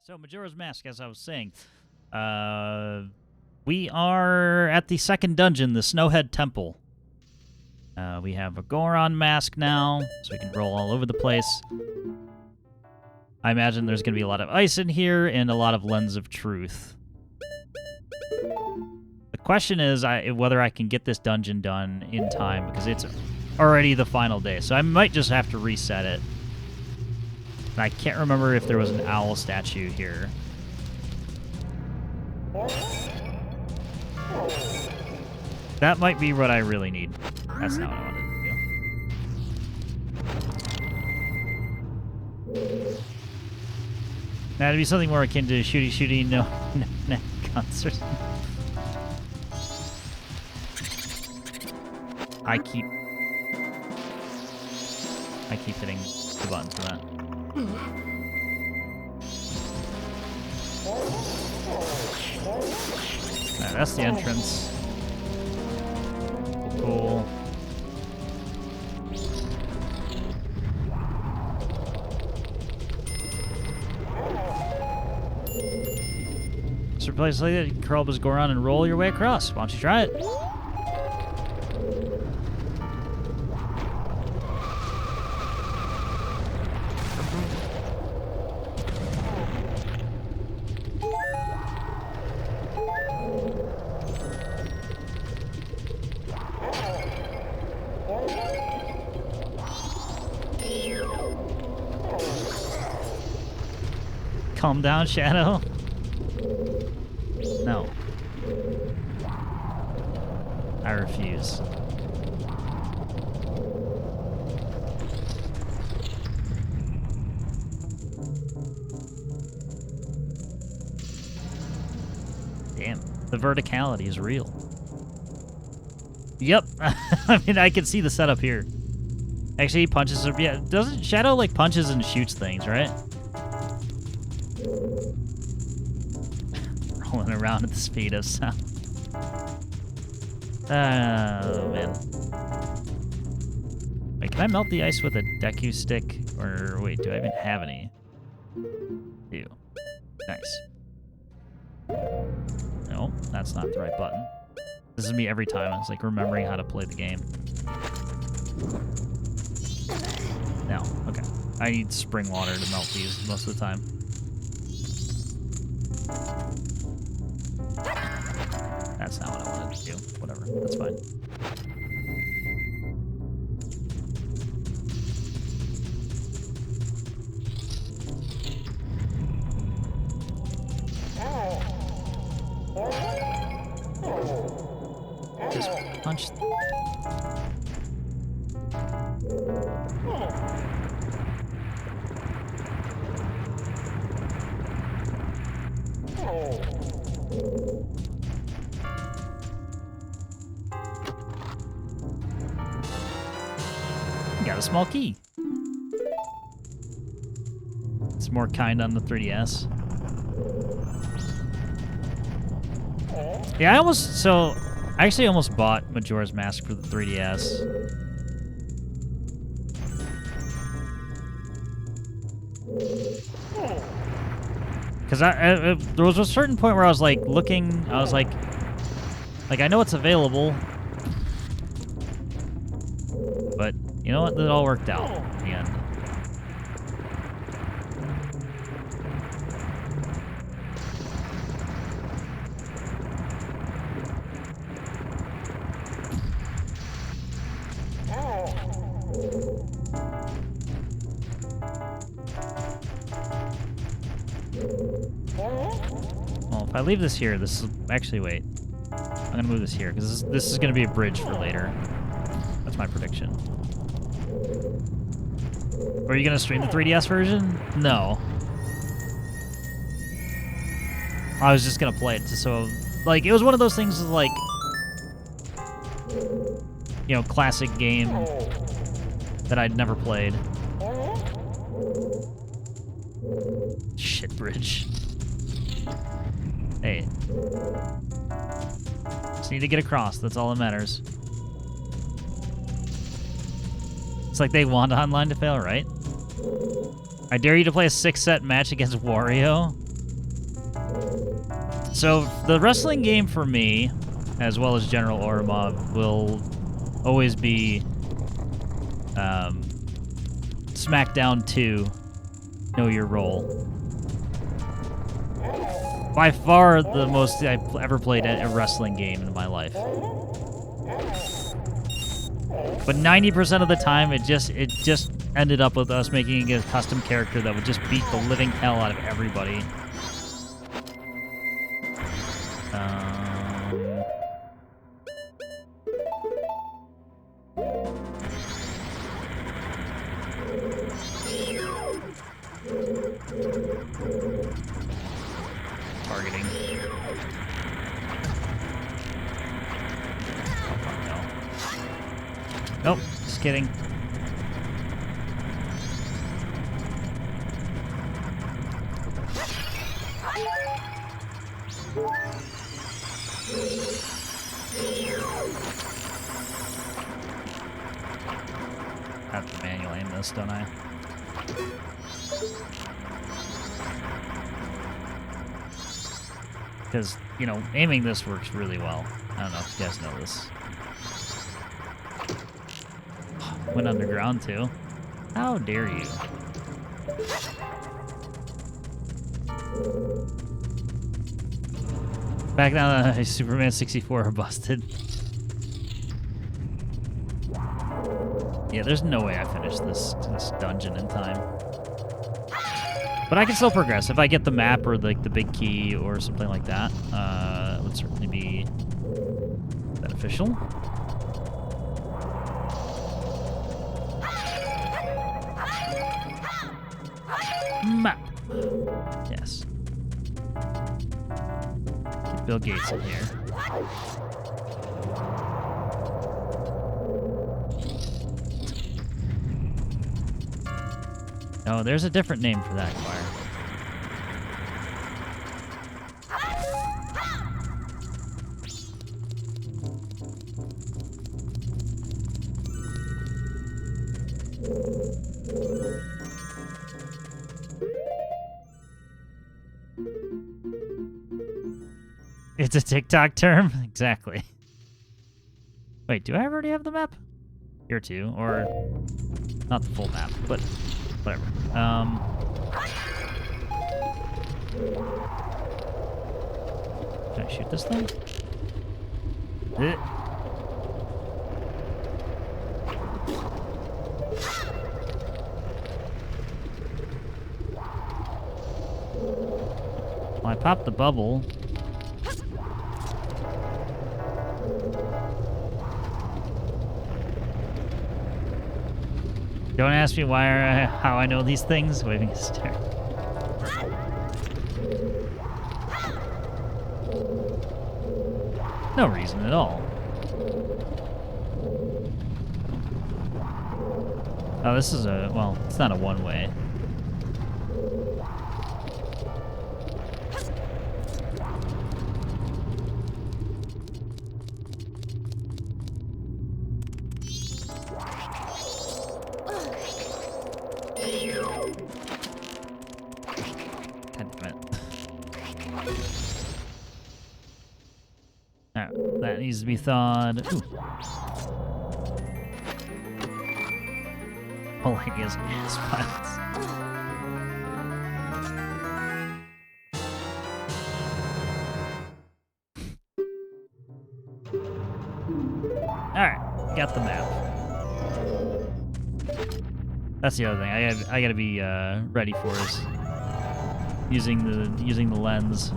So, Majora's Mask, as I was saying, we are at the second dungeon, the Snowhead Temple. We have a Goron mask now, so we can roll all over the place. I imagine there's going to be a lot of ice in here and a lot of Lens of Truth. The question is whether I can get this dungeon done in time, because it's already the final day, so I might just have to reset it. And I can't remember if there was an owl statue here. That might be what I really need. That's not what I wanted to do. That'd be something more akin to shooty, no guns or something. I keep hitting the buttons for that. Alright, that's the entrance. Cool. So place like that, you can curl up as Goron and roll your way across. Why don't you try it? Calm down, Shadow. No. I refuse. Damn, the verticality is real. Yep. I mean, I can see the setup here. Actually, he punches. Yeah, doesn't Shadow like punches and shoots things, right? Rolling around at the speed of sound. Oh, man. Wait, can I melt the ice with a Deku stick? Or, wait, do I even have any? Ew. Nice. No, that's not the right button. This is me every time. It's like remembering how to play the game. No, okay. I need spring water to melt these most of the time. That's not what I wanted to do. Whatever, that's fine. Just punch. Got a small key. It's more kind on the 3DS. Yeah, I actually almost bought Majora's Mask for the 3DS. Because there was a certain point where I was like looking, I was like I know it's available, but you know what? It all worked out in the end. Well, if I leave this here, this is actually wait. I'm gonna move this here because this is gonna be a bridge for later. That's my prediction. Are you gonna stream the 3DS version? No. I was just gonna play it so like it was one of those things like, you know, classic game that I'd never played. Shit bridge. Hey. Just need to get across, that's all that matters. It's like they want online to fail, right? I dare you to play a 6-set match against Wario. So the wrestling game for me, as well as General Oromov, will always be SmackDown 2, Know Your Role. By far the most I've ever played a wrestling game in my life. But 90% of the time, it just ended up with us making a custom character that would just beat the living hell out of everybody. Targeting. Nope, just kidding. I have to manual aim this, don't I? Because, you know, aiming this works really well. I don't know if you guys know this. Went underground, too. How dare you? Back now that Superman 64 are busted. Yeah, there's no way I finished this dungeon in time. But I can still progress. If I get the map or like the big key or something like that, it would certainly be beneficial. Map. Yes. Get Bill Gates in here. Oh, there's a different name for that choir. It's a TikTok term? Exactly. Wait, do I already have the map? Here too, or not the full map, but whatever. Can I shoot this thing? Well, I popped the bubble. Don't ask me why or how I know these things. Waving a stick. No reason at all. Oh, this is a, well, it's not a one-way. Alright, that needs to be thawed. Ooh. Hilarious ass files. Alright, got the map. That's the other thing I gotta be ready for is using the lens.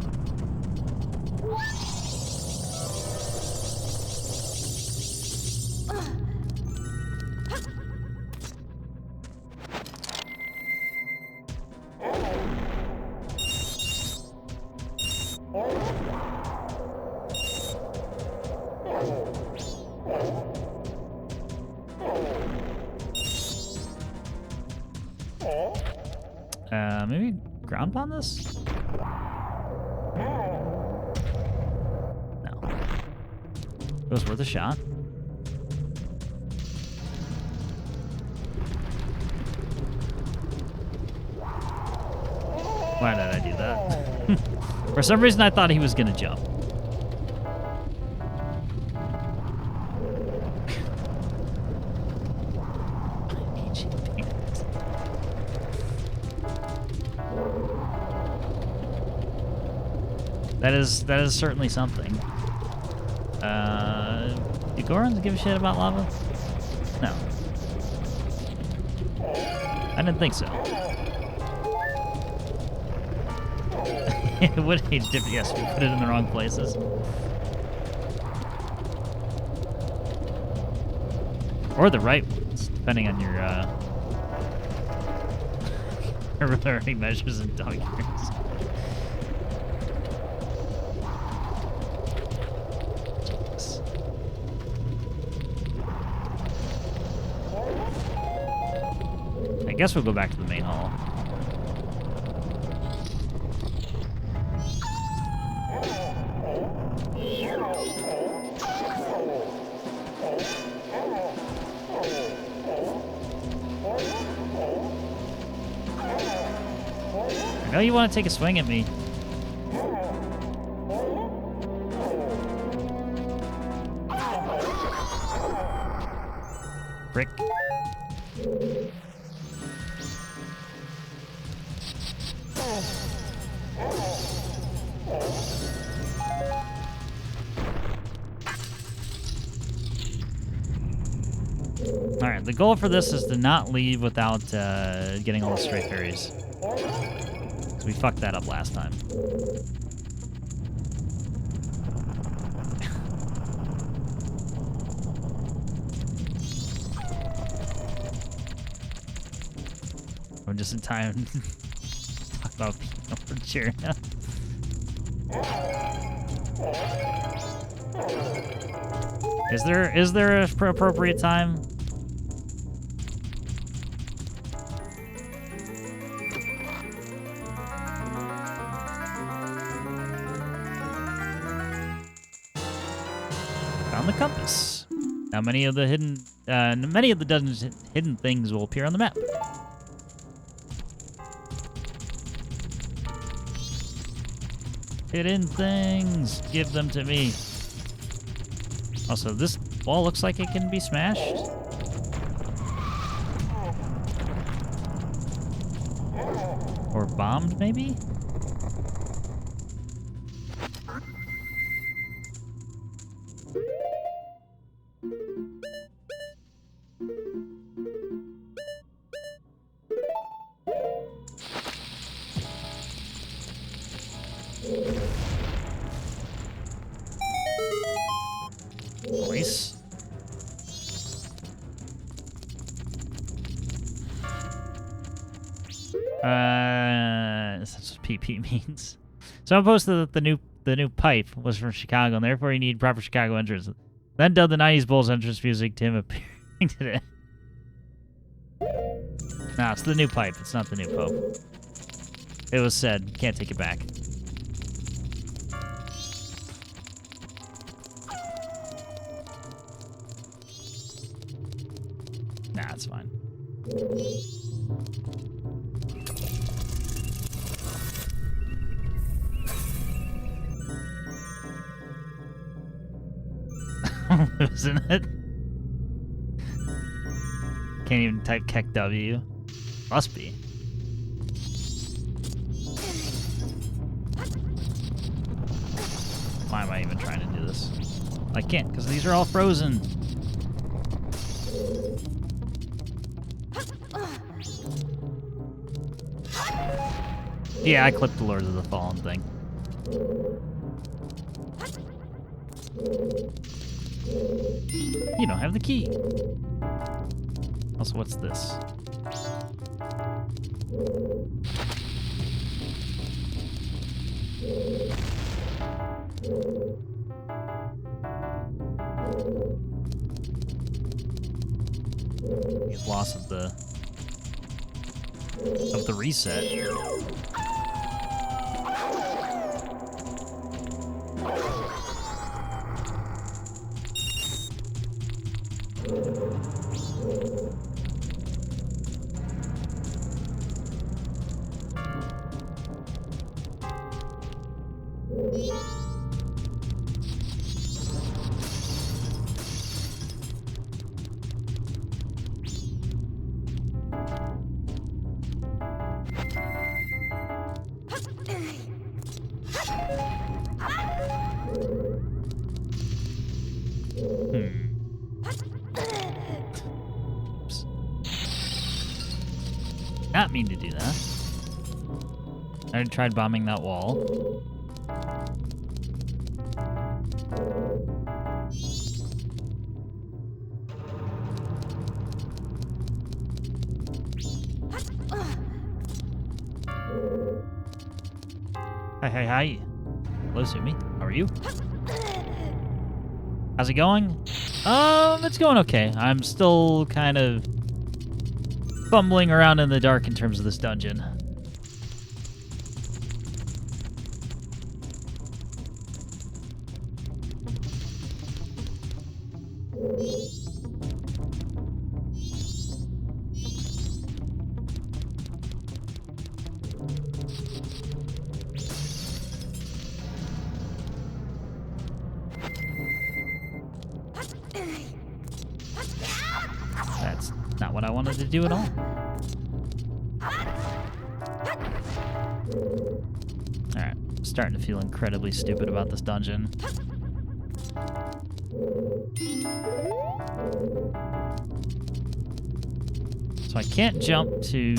Maybe ground pound this? No. It was worth a shot. Why did I do that? For some reason, I thought he was gonna jump. That is certainly something. Do Gorons give a shit about lava? No. I didn't think so. It would be different, yes, we put it in the wrong places. Or the right ones, depending on your learning measures and dog years. I guess we'll go back to the main hall. I know you want to take a swing at me. Frick. Alright, the goal for this is to not leave without getting all the stray fairies. Because we fucked that up last time. We're just in time to talk about Majora. Is there an appropriate time? Found the compass. Now many of the dungeons hidden things will appear on the map. Hidden things, give them to me. Also, this wall looks like it can be smashed. Or bombed, maybe? Nice. That's what PP means. Someone posted that the new pipe was from Chicago, and therefore you need proper Chicago entrance. Then dubbed the 90s Bulls entrance music to him appearing today. Nah, it's the new pipe. It's not the new Pope. It was said. Can't take it back. Nah, it's fine. Isn't it? Can't even type Keck W. Must be. Why am I even trying to do this? I can't, because these are all frozen. Yeah, I clipped the Lords of the Fallen thing. You don't have the key. Also, what's this? He's lost of the reset. Oops. Not mean to do that. I already tried bombing that wall. Hi. Hello, Sumi. How are you? How's it going? It's going okay. I'm still kind of fumbling around in the dark in terms of this dungeon. That's not what I wanted to do at all. Alright, I'm starting to feel incredibly stupid about this dungeon. So I can't jump to...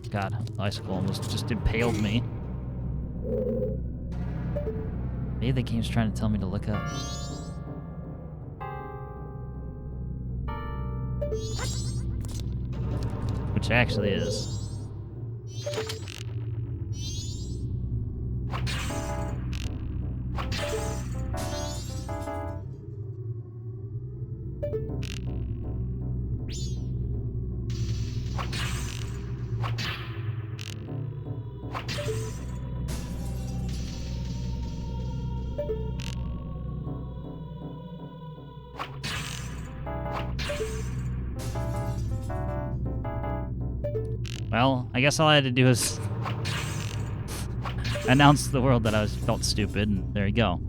God, the icicle almost just impaled me. Maybe the game's trying to tell me to look up. Which actually is. Well, I guess all I had to do is announce to the world that I felt stupid, and there you go.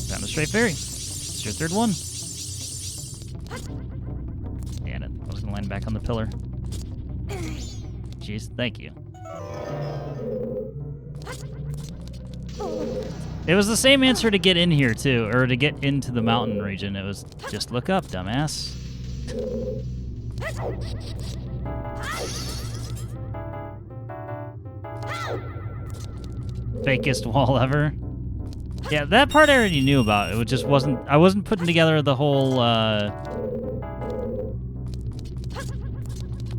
Found a straight ferry. It's your third one. Damn it. I was gonna land back on the pillar. Jeez, thank you. It was the same answer to get in here, too, or to get into the mountain region. It was just look up, dumbass. Fakest wall ever. Yeah, that part I already knew about. It just wasn't... I wasn't putting together the whole,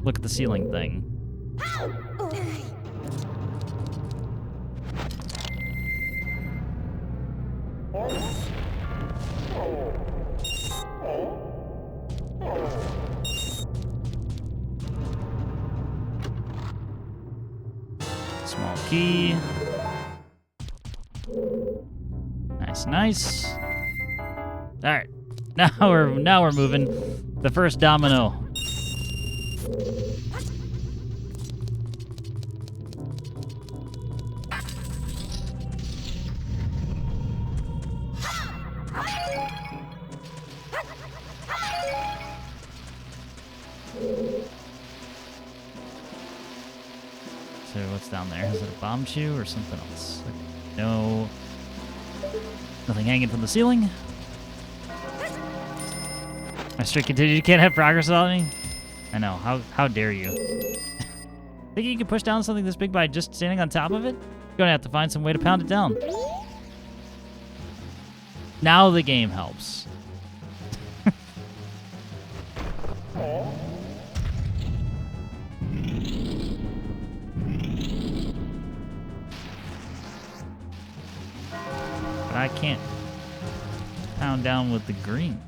look at the ceiling thing. Small key. Nice. All right, now we're moving. The first domino. So what's down there? Is it a bomb shoe or something else? No. Nothing hanging from the ceiling. My streak continues. You can't have progress without me. I know. How dare you? Think you can push down something this big by just standing on top of it? You're gonna have to find some way to pound it down. Now the game helps. But I can't pound down with the green.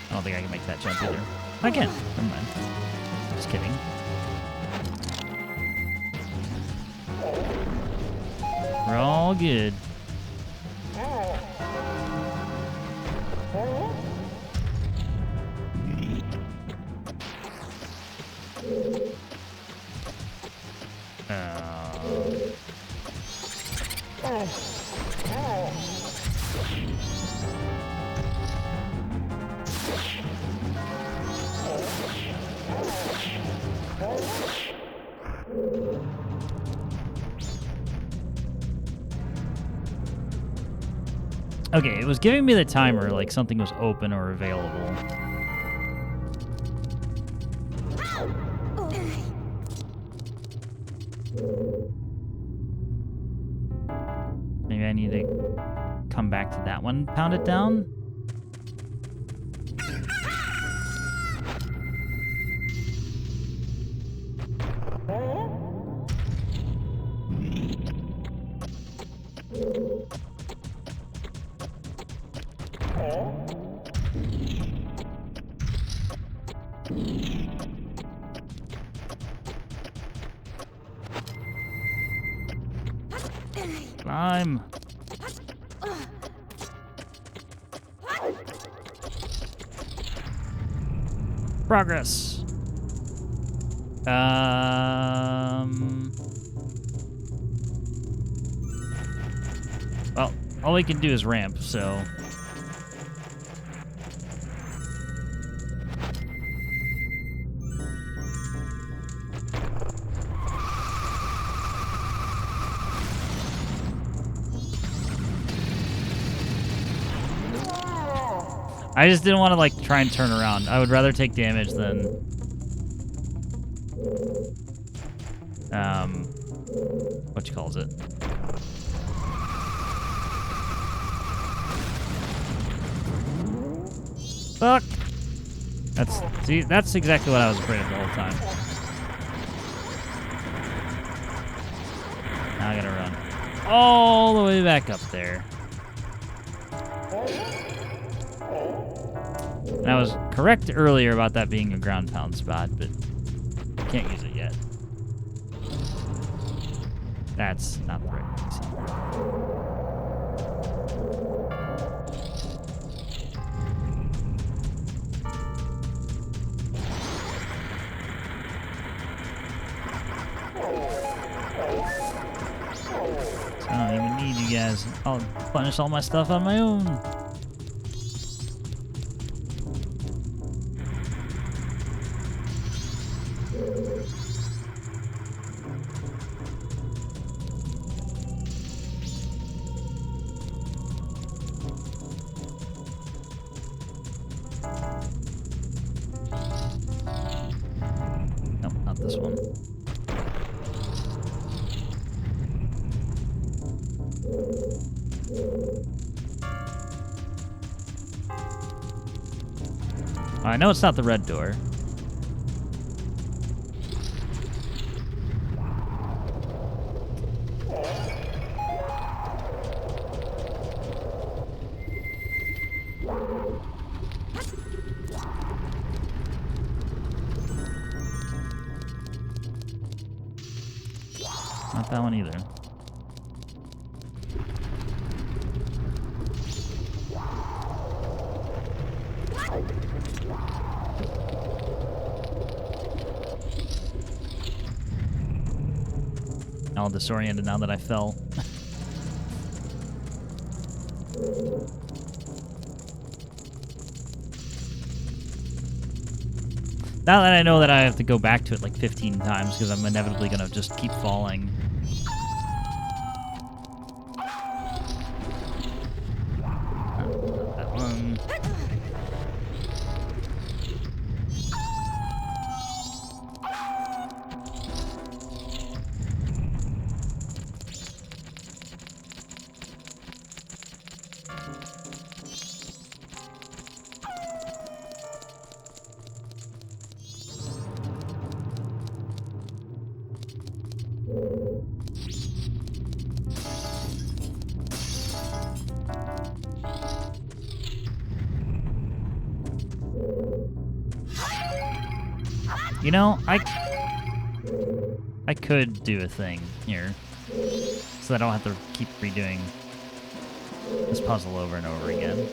I don't think I can make that jump either. I can. Never mind. Just kidding. We're all good. Okay, it was giving me the timer like something was open or available. Maybe I need to come back to that one, pound it down. Climb. Progress. Well, all we can do is ramp, so. I just didn't want to, like, try and turn around. I would rather take damage than... what you calls it? Fuck! See, that's exactly what I was afraid of the whole time. Now I gotta run all the way back up there. And I was correct earlier about that being a ground pound spot, but can't use it yet. That's not the right thing. So I don't even need you guys. I'll punish all my stuff on my own. This one. I know it's not the red door. Not that one either. All disoriented now that I fell. Now that I know that I have to go back to it like 15 times because I'm inevitably going to just keep falling. Not that one. You know, I could do a thing here, so I don't have to keep redoing this puzzle over and over again.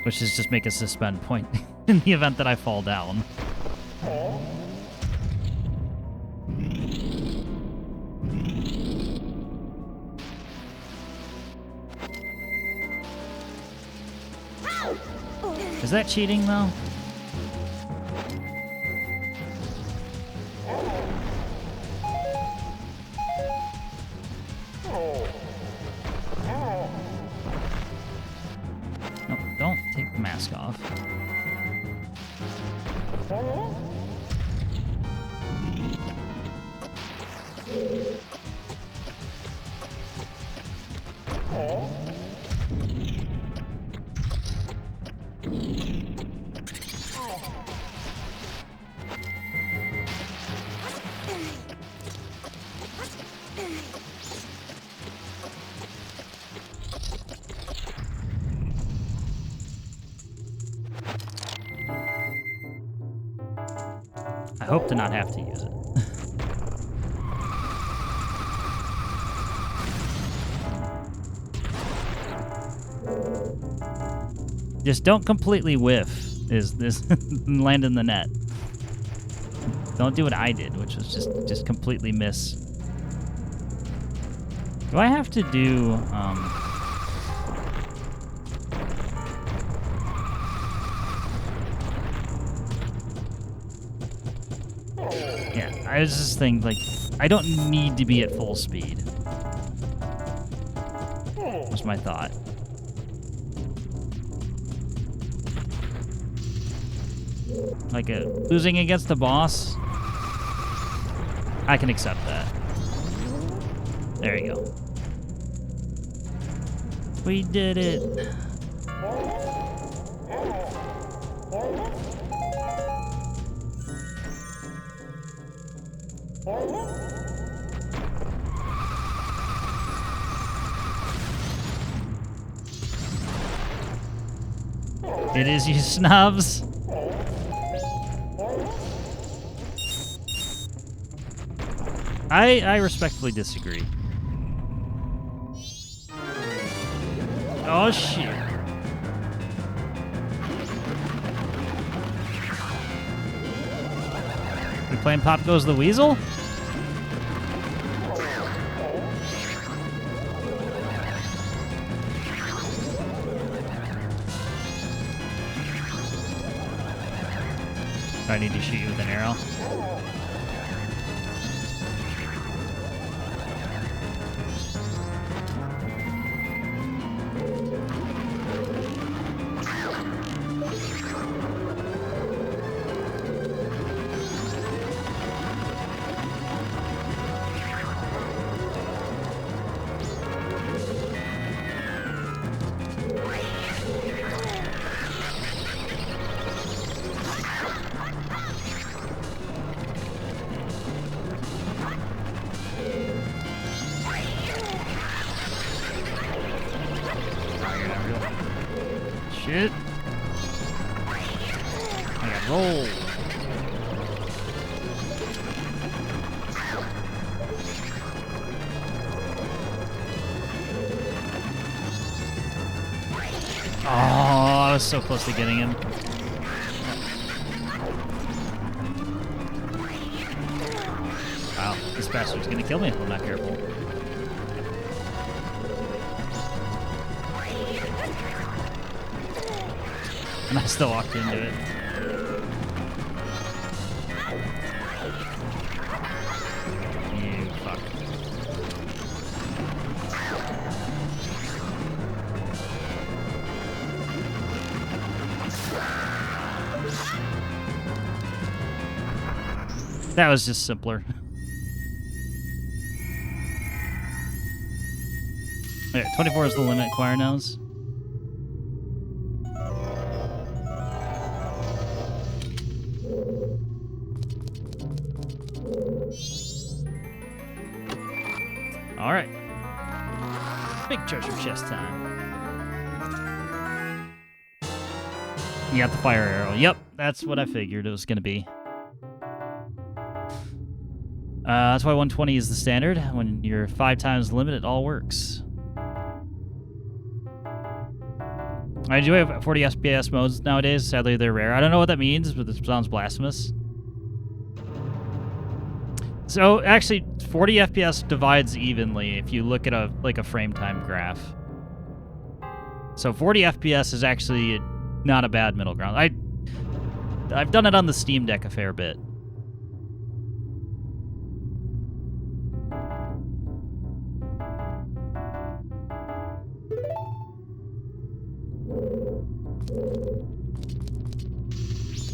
Which is just make a suspend point in the event that I fall down. Is that cheating, though? No, don't take the mask off. I hope to not have to use it. Just don't completely whiff is this land in the net. Don't do what I did, which was just completely miss. Do I have to do yeah, I was just thinking, like, I don't need to be at full speed. Was my thought. Like losing against the boss, I can accept that. There you go. We did it. It is, you snubs. I respectfully disagree. Oh, shit. We playing Pop Goes the Weasel? I need to shoot you with an arrow. Shit. I got roll. Oh, I was so close to getting him. Wow, this bastard's gonna kill me if I'm not careful. And I still walked into it. You fuck. That was just simpler. Okay, 24 is the limit, Choir knows. Alright. Big treasure chest time. You got the fire arrow. Yep, that's what I figured it was going to be. That's why 120 is the standard. When you're 5 times the limit, it all works. I do have 40 FPS modes nowadays. Sadly, they're rare. I don't know what that means, but it sounds blasphemous. So, actually, 40 FPS divides evenly if you look at a frame time graph. So 40 FPS is actually not a bad middle ground. I've done it on the Steam Deck a fair bit.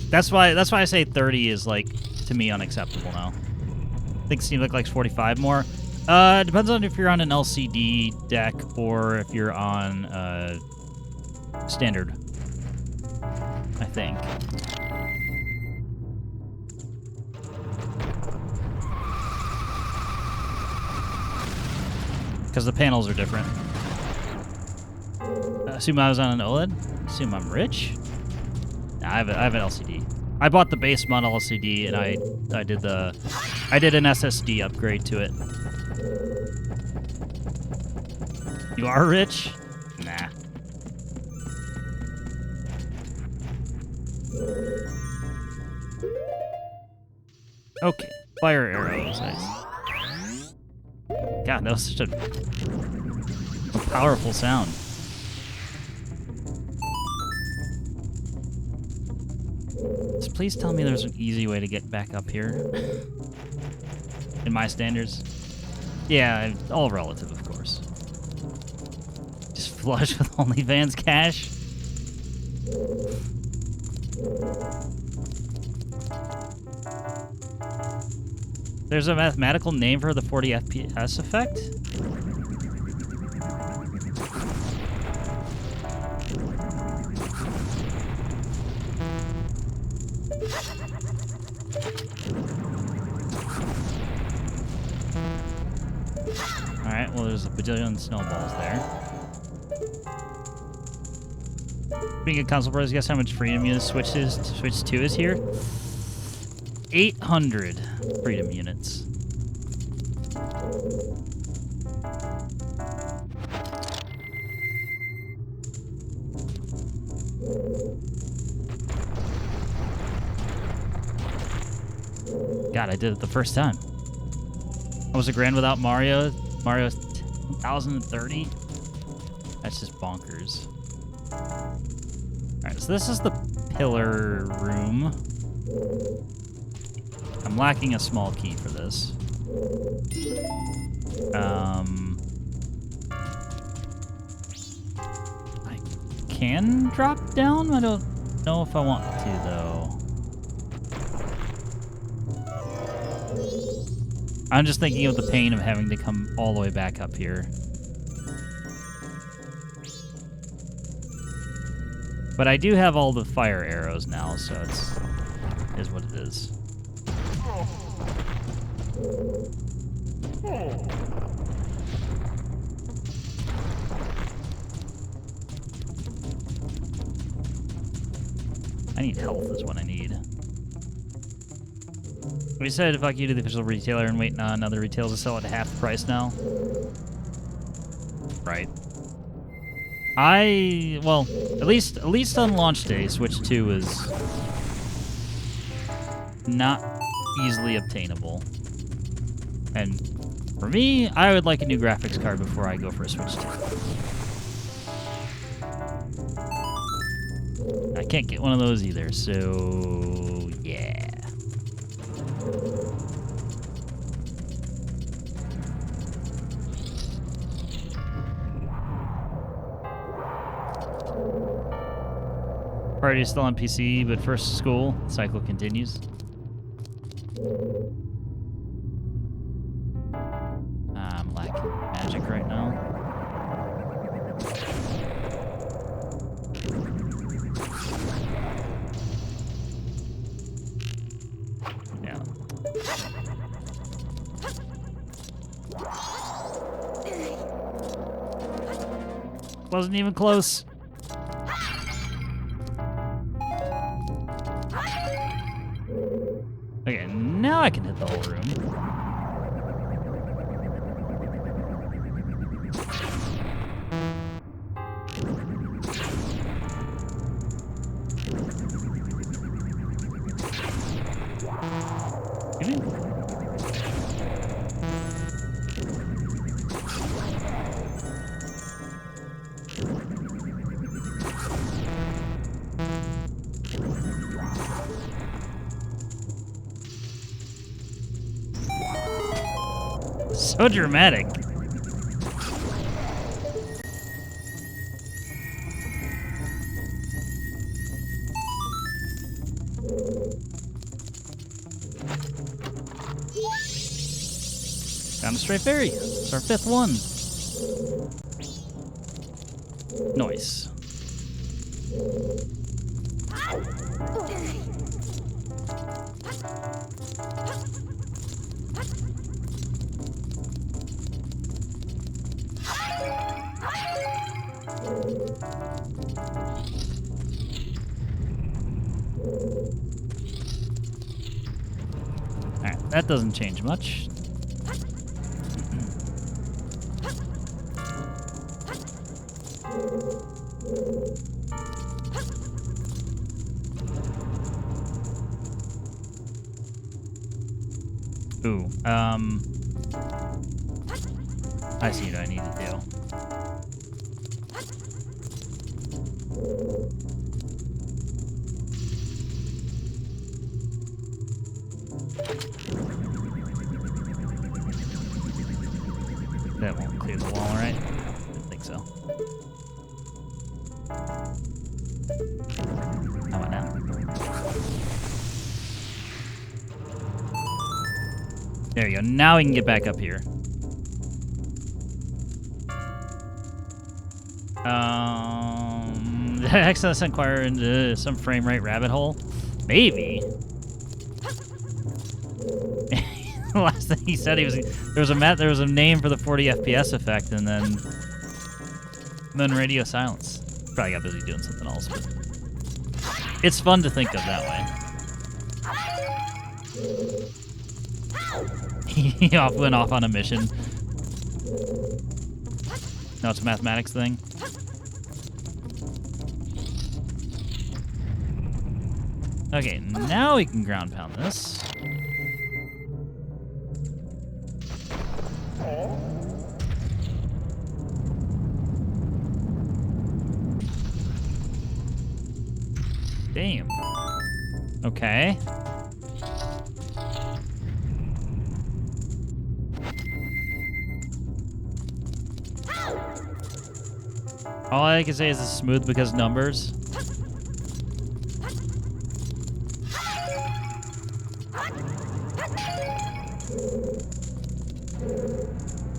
That's why I say 30 is, like, to me, unacceptable now. I think Steam Deck likes 45 more. Depends on if you're on an LCD deck or if you're on standard, I think. Because the panels are different. Assume I was on an OLED? Assume I'm rich? Nah, I have an LCD. I bought the base model LCD and I did an SSD upgrade to it. You are rich? Nah. Okay, fire arrows. Nice. God, that was such a powerful sound. Just please tell me there's an easy way to get back up here. In my standards. Yeah, all relative, of course. Just flush with OnlyFans cash. There's a mathematical name for the 40 FPS effect? Alright, well there's a bajillion snowballs there. Being a console pros, guess how much freedom units Switch 2 is here? 800 freedom units. God, I did it the first time. I was a grand without Mario. Mario 1030? That's just bonkers. Alright, so this is the pillar room. I'm lacking a small key for this. I can drop down? I don't know if I want to, though. I'm just thinking of the pain of having to come all the way back up here. But I do have all the fire arrows now, so it is what it is. I need health is what I need. We said fuck you to the official retailer and waiting on other retailers to sell it at half the price now. Right. Well, at least on launch day, Switch 2 is not easily obtainable. And for me, I would like a new graphics card before I go for a Switch 2. I can't get one of those either, so yeah. Party is still on PC, but first school, the cycle continues. I'm lacking magic right now. Yeah. Wasn't even close. So dramatic. Found a stray fairy. It's our 5th one. Nice. Alright, that doesn't change much. Ooh, I see what I need to do. That won't clear the wall, right? Didn't think so. How about now? There you go. Now we can get back up here. Did I accidentally inquire into some frame rate rabbit hole? Maybe. The last thing he said, there was a name for the 40 FPS effect, and then radio silence. Probably got busy doing something else, but it's fun to think of that way. He went off on a mission. No, it's a mathematics thing. Okay, now we can ground pound this. Damn. Okay. All I can say is it's smooth because numbers.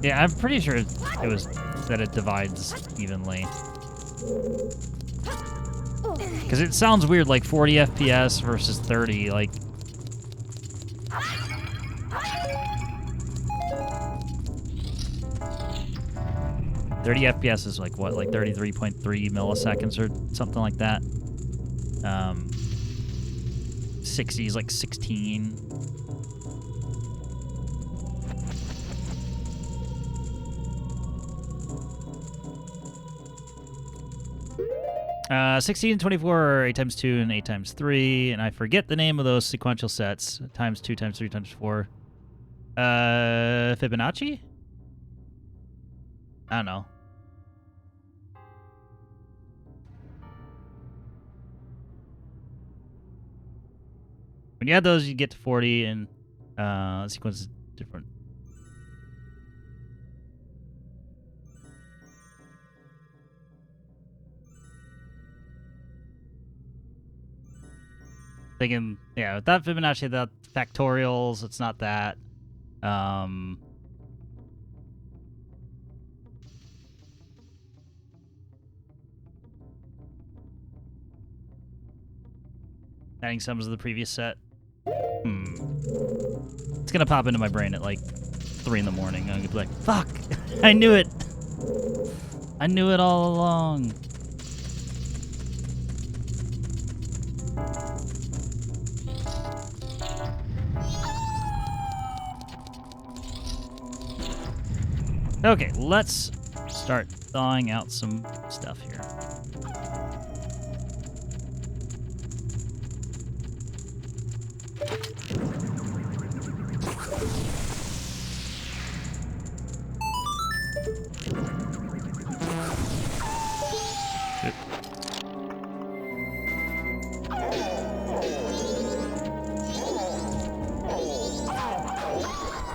Yeah, I'm pretty sure it was that it divides evenly. Because it sounds weird, like 40 FPS versus 30, like... FPS is like what, like 33.3 milliseconds or something like that. 60 is like 16. Uh, 16 and 24 are 8 times 2 and 8 times 3, and I forget the name of those sequential sets. Times 2 times 3 times 4. Fibonacci? I don't know. When you add those, you get to 40, and the sequence is different. Thinking, yeah, without Fibonacci, without factorials, it's not that. Adding sums of the previous set. It's gonna pop into my brain at like 3 in the morning. I'm gonna be like, fuck! I knew it! I knew it all along. Okay, let's start thawing out some stuff here.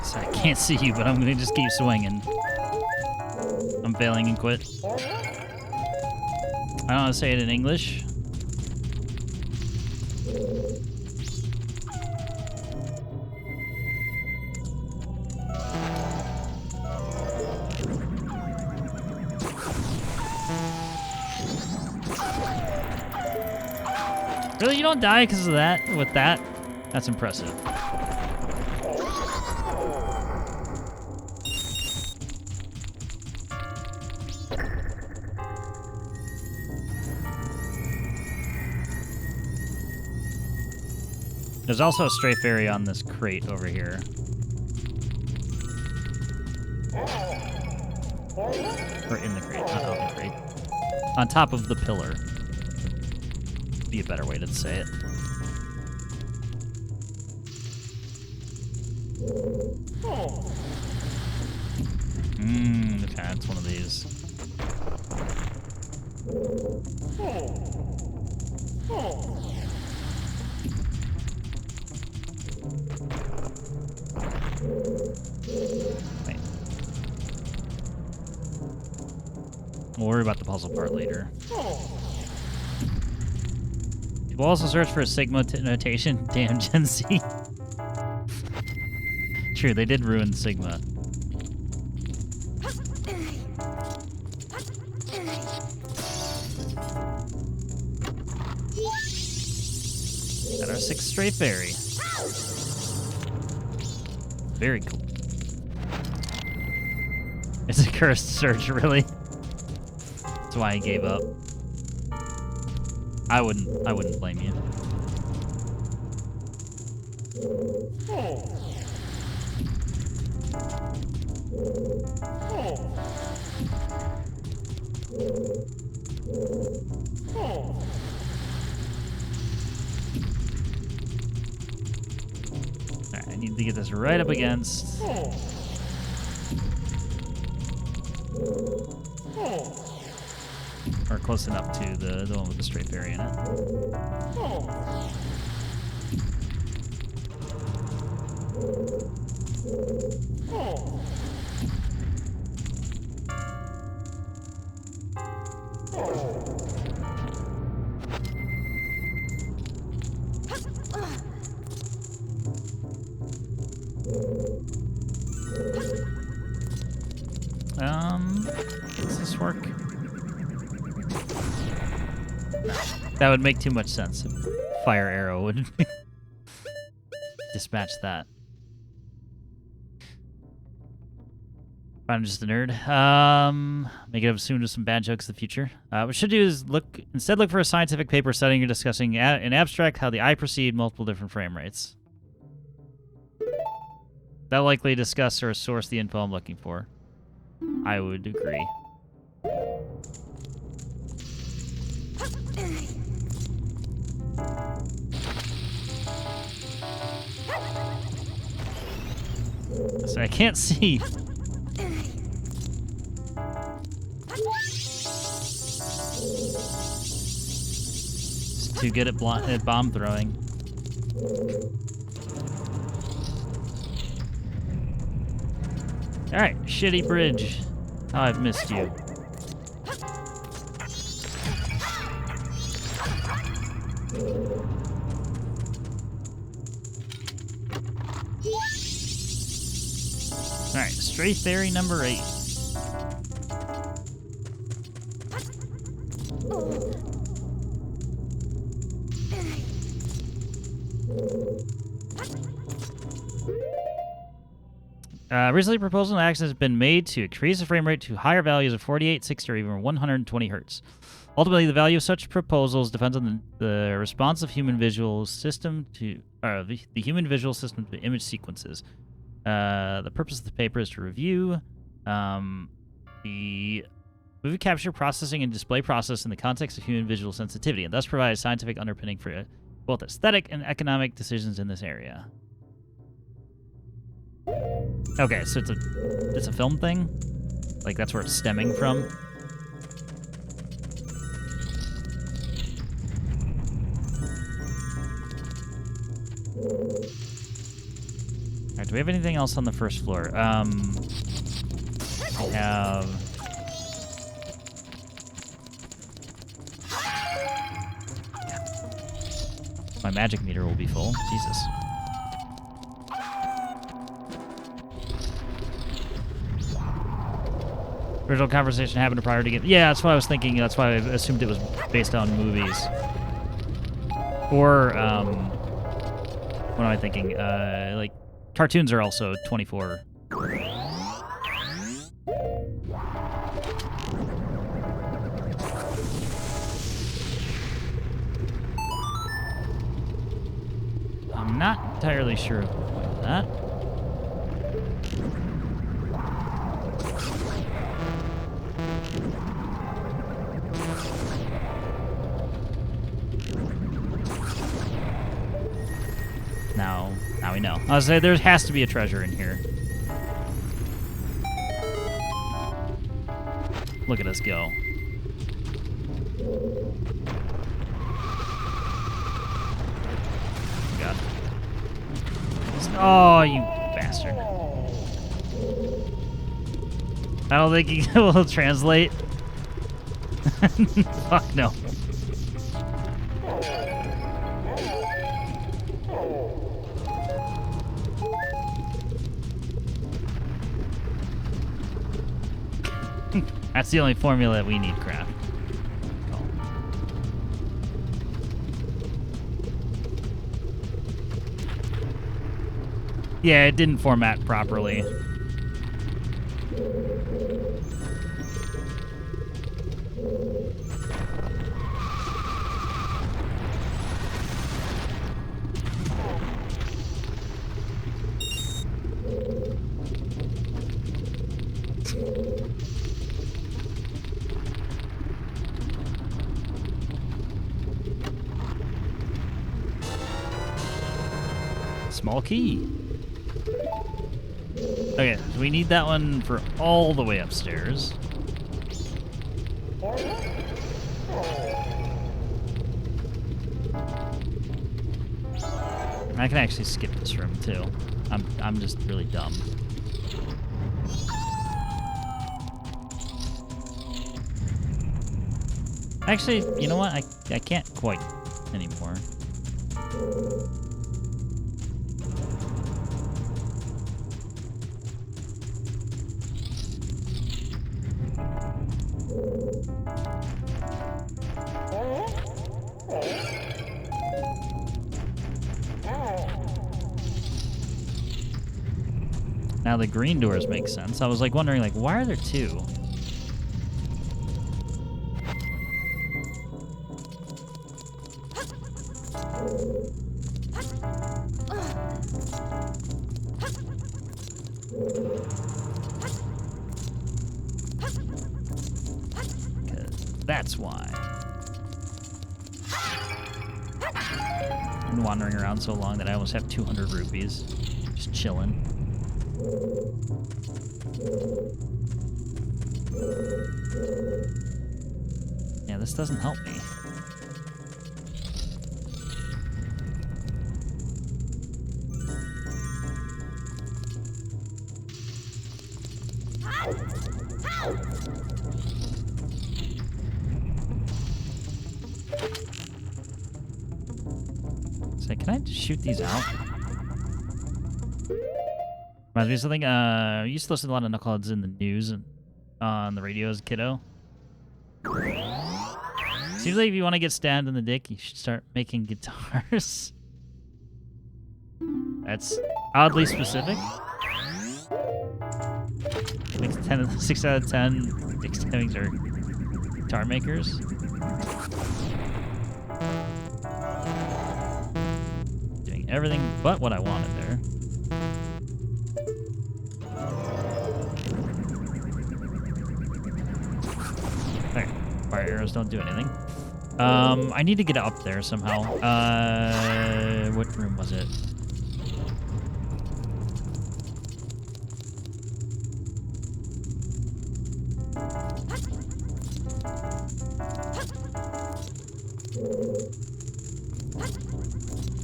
So I can't see you, but I'm gonna just keep swinging. I'm failing and quit. I don't know how to say it in English. Really? You don't die because of that? With that? That's impressive. There's also a stray fairy on this crate over here. Or in the crate, not on the crate. On top of the pillar. Be a better way to say it. Okay, that's one of these. Wait. We'll worry about the puzzle part later. People also search for a Sigma notation. Damn, Gen Z. True, they did ruin Sigma. Got our 6th stray fairy. Very cool. It's a cursed search, really. That's why I gave up. I wouldn't blame you. Alright, I need to get this right up against. Or close enough to the one with the stray fairy in it. Does this work? That would make too much sense. Fire arrow would dispatch that. I'm just a nerd. Make it up soon to some bad jokes in the future. What we should do is look for a scientific paper studying or discussing in abstract how the eye perceived multiple different frame rates. That'll likely discuss or source the info I'm looking for. I would agree. So I can't see. Just too good at bomb throwing. Alright, shitty bridge. Oh, I've missed you. Alright, stray fairy number 8. Recently, proposal and action has been made to increase the frame rate to higher values of 48, 60, or even 120 hertz. Ultimately, the value of such proposals depends on the response of human visual system to the human visual system to image sequences. The purpose of the paper is to review the movie capture, processing, and display process in the context of human visual sensitivity, and thus provide a scientific underpinning for both aesthetic and economic decisions in this area. Okay, so it's a film thing? Like, that's where it's stemming from? Alright, Alright, do we have anything else on the first floor? We have... My magic meter will be full. Jesus. Original conversation happened prior to game. Yeah, that's what I was thinking. That's why I assumed it was based on movies. Or, what am I thinking? Like, cartoons are also 24. I'm not entirely sure of that. Now we know. I was saying there has to be a treasure in here. Look at us go. God. Oh, you bastard. I don't think he will translate. Fuck no. That's the only formula that we need, craft. Oh. Yeah, it didn't format properly. Small key. Okay, so we need that one for all the way upstairs. I can actually skip this room too. I'm just really dumb. Actually, you know what? I can't quite anymore. Now the green doors make sense. I was like wondering, like, why are there two? That's why. I've been wandering around so long that I almost have 200 rupees. Just chilling. Yeah, this doesn't help me. So can I just shoot these out? Reminds me of something. I used to listen to a lot of knuckleheads in the news and on the radio as a kiddo. Seems like if you want to get stabbed in the dick, you should start making guitars. That's oddly specific. Makes 6 out of 10 dick stabbings are guitar makers. Doing everything but what I wanted there. There. Fire arrows don't do anything. I need to get up there somehow. What room was it?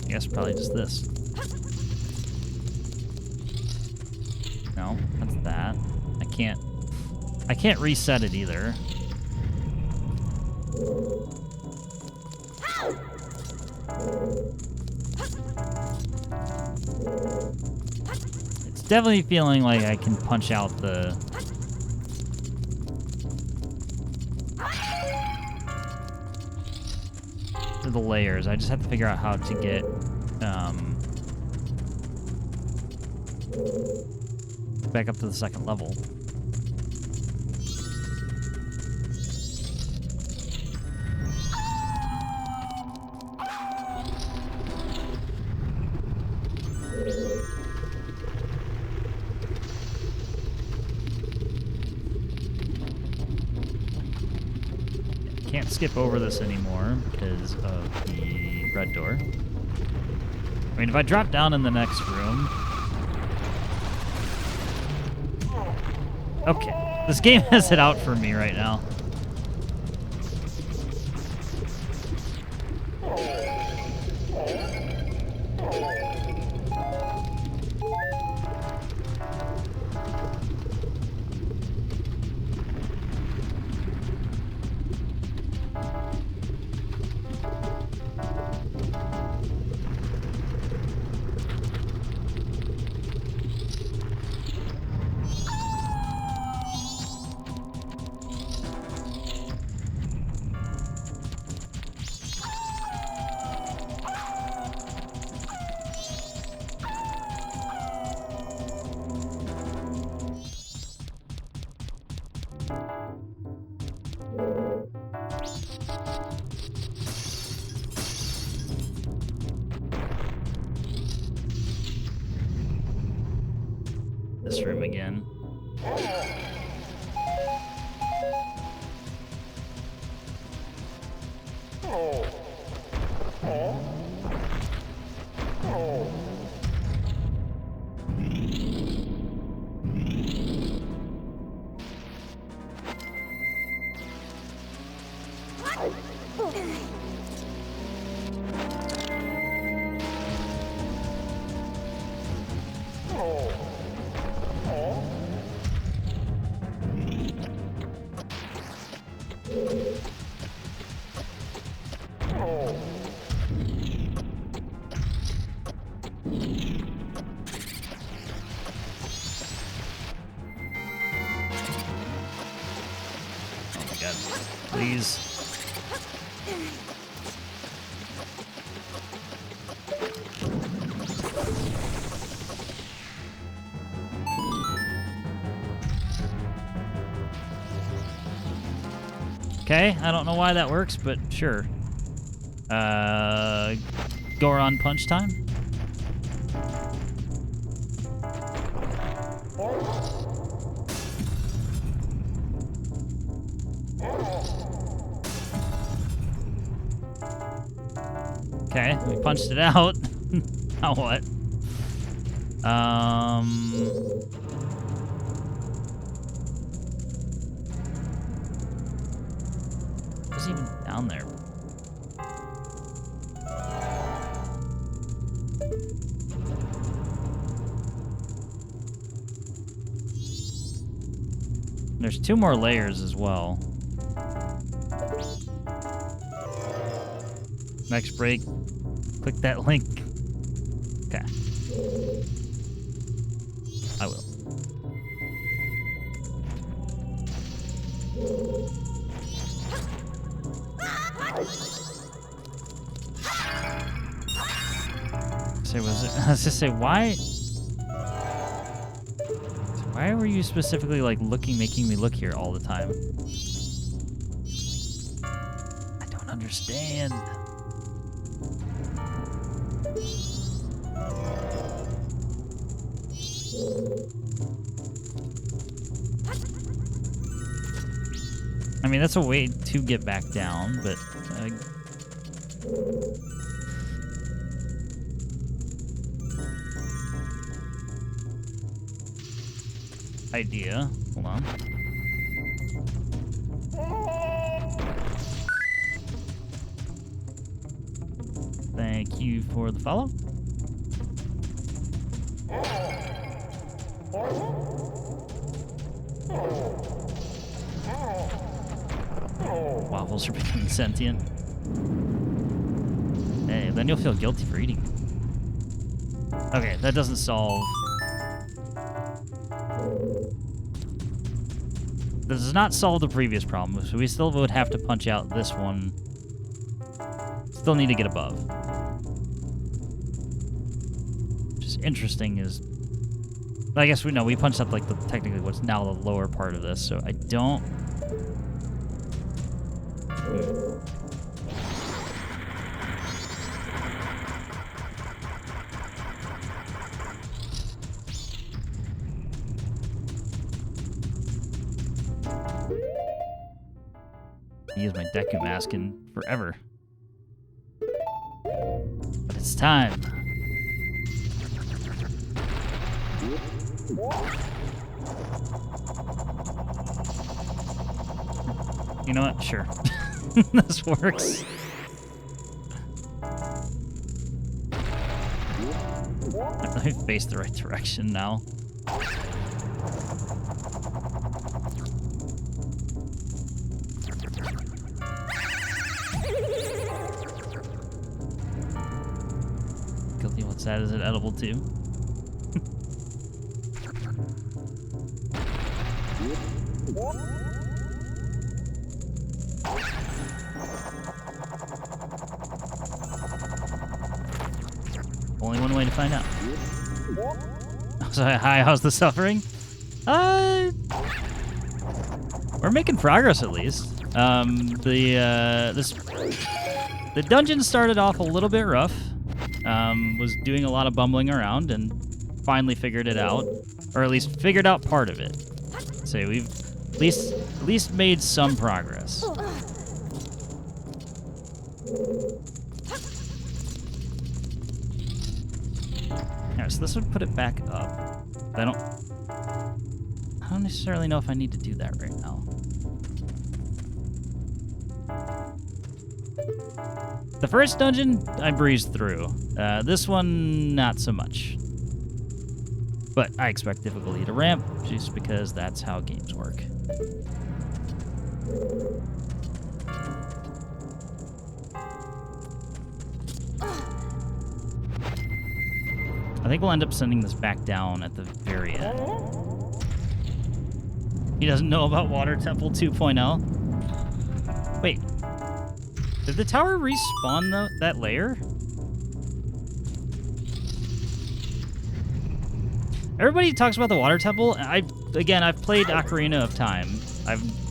I guess probably just this. can't reset it either. It's definitely feeling like I can punch out the layers. I just have to figure out how to get back up to the second level. Can't skip over this anymore because of the red door. I mean, if I drop down in the next room... Okay, this game has it out for me right now. This room again. Please. Okay, I don't know why that works, but sure. Goron punch time? Okay, we punched it out. Now what? What's even down there? There's 2 more layers as well. Next break, click that link. Okay. I will. I was just say why were you specifically like making me look here all the time? I don't understand. I mean, that's a way to get back down, but idea. Hold on. Thank you for the follow. Waffles are becoming sentient. Hey, then you'll feel guilty for eating. Okay, that doesn't solve... This does not solve the previous problem, so we still would have to punch out this one. Still need to get above. Which is interesting is... I guess we know we punched up like the technically what's now the lower part of this, so I don't... Use my Deku mask in forever. But it's time. You know what? Sure. This works. Let me face the right direction now. Guilty, what's that? Is it edible too? Only one way to find out. So, hi, how's the suffering? We're making progress at least. The dungeon started off a little bit rough. Was doing a lot of bumbling around and finally figured it out, or at least figured out part of it. So we've at least made some progress. Alright, so this would put it back up. I don't necessarily know if I need to do that right now. The first dungeon, I breezed through. This one, not so much. But I expect difficulty to ramp, just because that's how games work. I think we'll end up sending this back down at the very end. He doesn't know about Water Temple 2.0. Wait. Did the tower respawn that layer? Everybody talks about the Water Temple. I've played Ocarina of Time.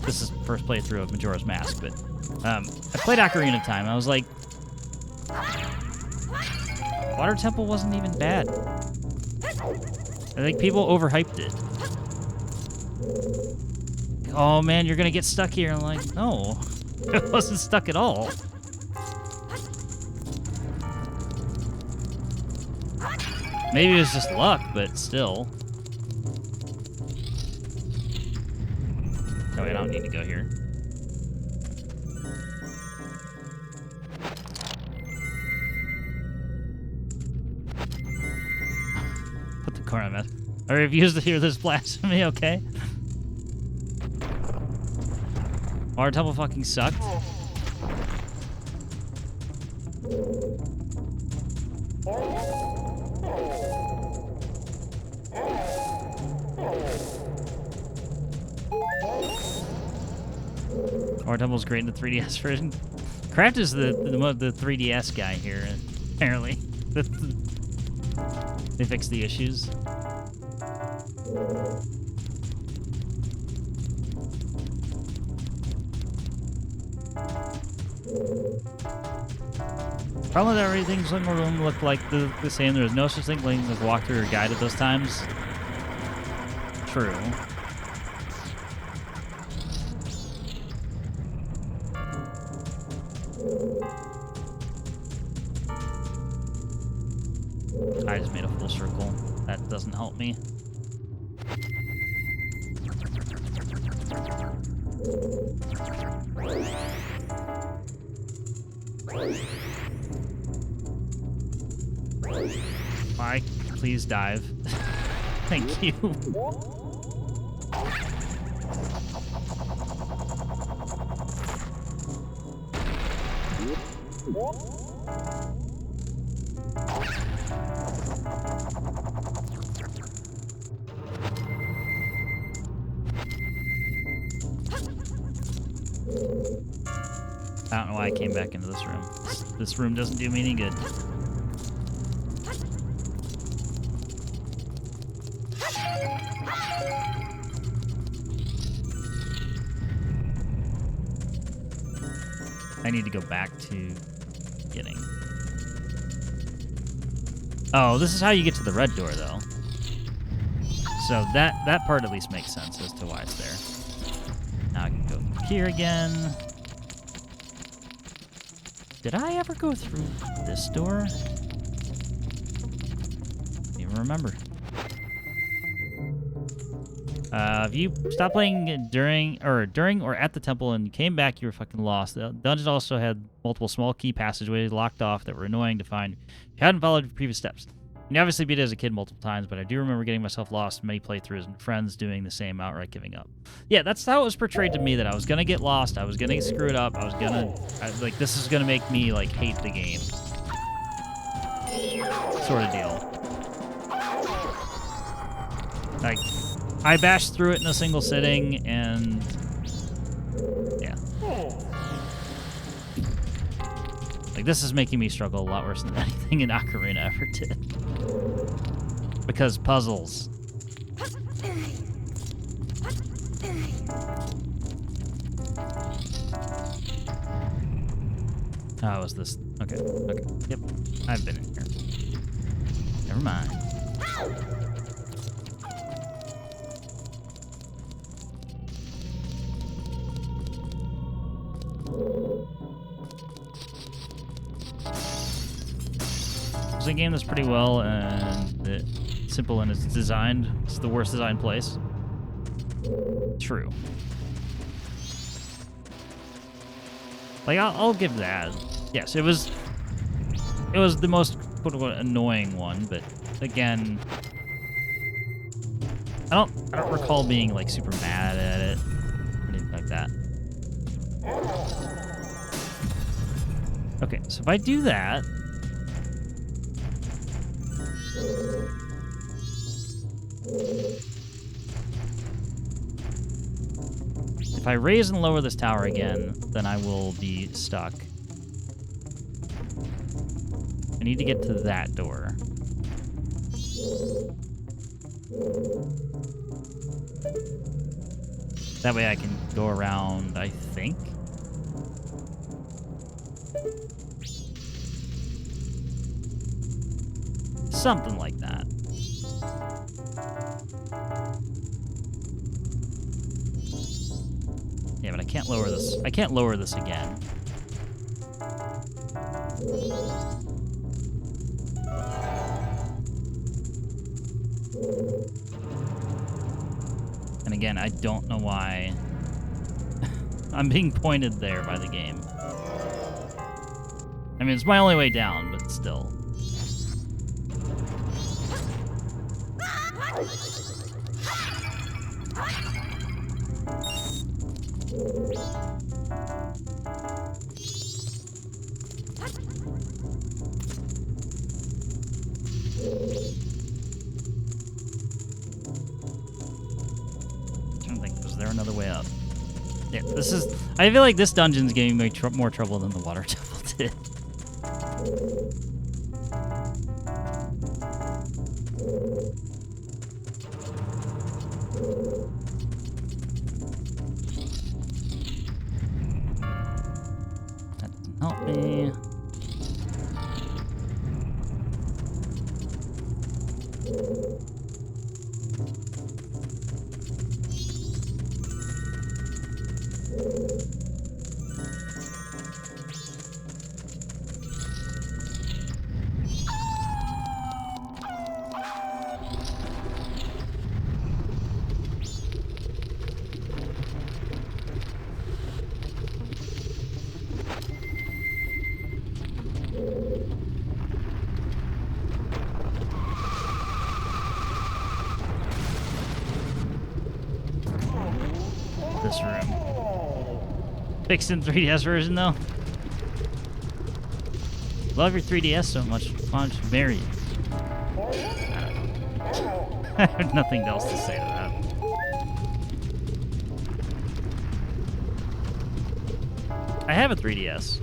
This is first playthrough of Majora's Mask, but I played Ocarina of Time. I was like, Water Temple wasn't even bad. I think people overhyped it. Oh man, you're gonna get stuck here. I'm like, no, it wasn't stuck at all. Maybe it was just luck, but still. No, I don't need to go here. Put the corner on that. I refuse to hear this blasphemy, okay? Water Temple fucking sucked. Water Temple's great in the 3DS version. Kraft is the 3DS guy here, apparently. They fixed the issues. Problem with everything in the room looked like the same. There was no such thing like walkthrough or guide at those times. True. I just made a full circle. That doesn't help me. Mike, please dive. Thank you. I don't know why I came back into this room. This room doesn't do me any good. I need to go back to beginning. Oh, this is how you get to the red door, though. So that part at least makes sense as to why it's there. Now I can go through here again. Did I ever go through this door? Don't even remember. If you stopped playing during or at the temple and came back, you were fucking lost. The dungeon also had multiple small key passageways locked off that were annoying to find if you hadn't followed your previous steps. And you obviously beat it as a kid multiple times, but I do remember getting myself lost in many playthroughs and friends doing the same, outright giving up. Yeah, that's how it was portrayed to me, that I was gonna get lost, I was gonna screw it up, like, this is gonna make me, like, hate the game. Sort of deal. Like, I bashed through it in a single sitting, and yeah. Like, this is making me struggle a lot worse than anything in Ocarina ever did. Because puzzles. Oh, is this? Okay, okay. Yep, I've been in here. Never mind. It's a game that's pretty well and simple in its design. It's the worst designed place. True. Like, I'll give that. Yes, it was the most quote-unquote annoying one, but again, I don't recall being like super mad at it or anything like that. Okay, so if I do that, if I raise and lower this tower again, then I will be stuck. I need to get to that door. That way I can go around, I think. Something like that. Yeah, but I can't lower this. I can't lower this again. And again, I don't know why I'm being pointed there by the game. I mean, it's my only way down, but still. Another way up. Yeah, this is... I feel like this dungeon's giving me more trouble than the water temple did. That doesn't help me. This room. Fixed in 3DS version, though. love your 3DS so much, why don't you marry it? I don't know. I have nothing else to say to that. I have a 3DS.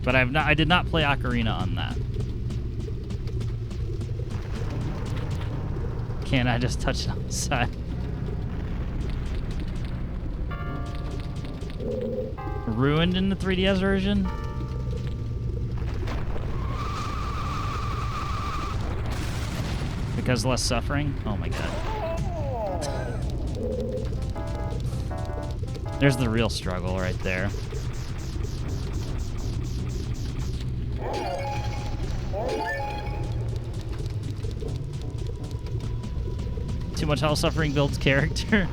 But I did not play Ocarina on that. Can't I just touch it on the side? Ruined in the 3DS version? Because less suffering? Oh my god. There's the real struggle right there. Too much health suffering builds character.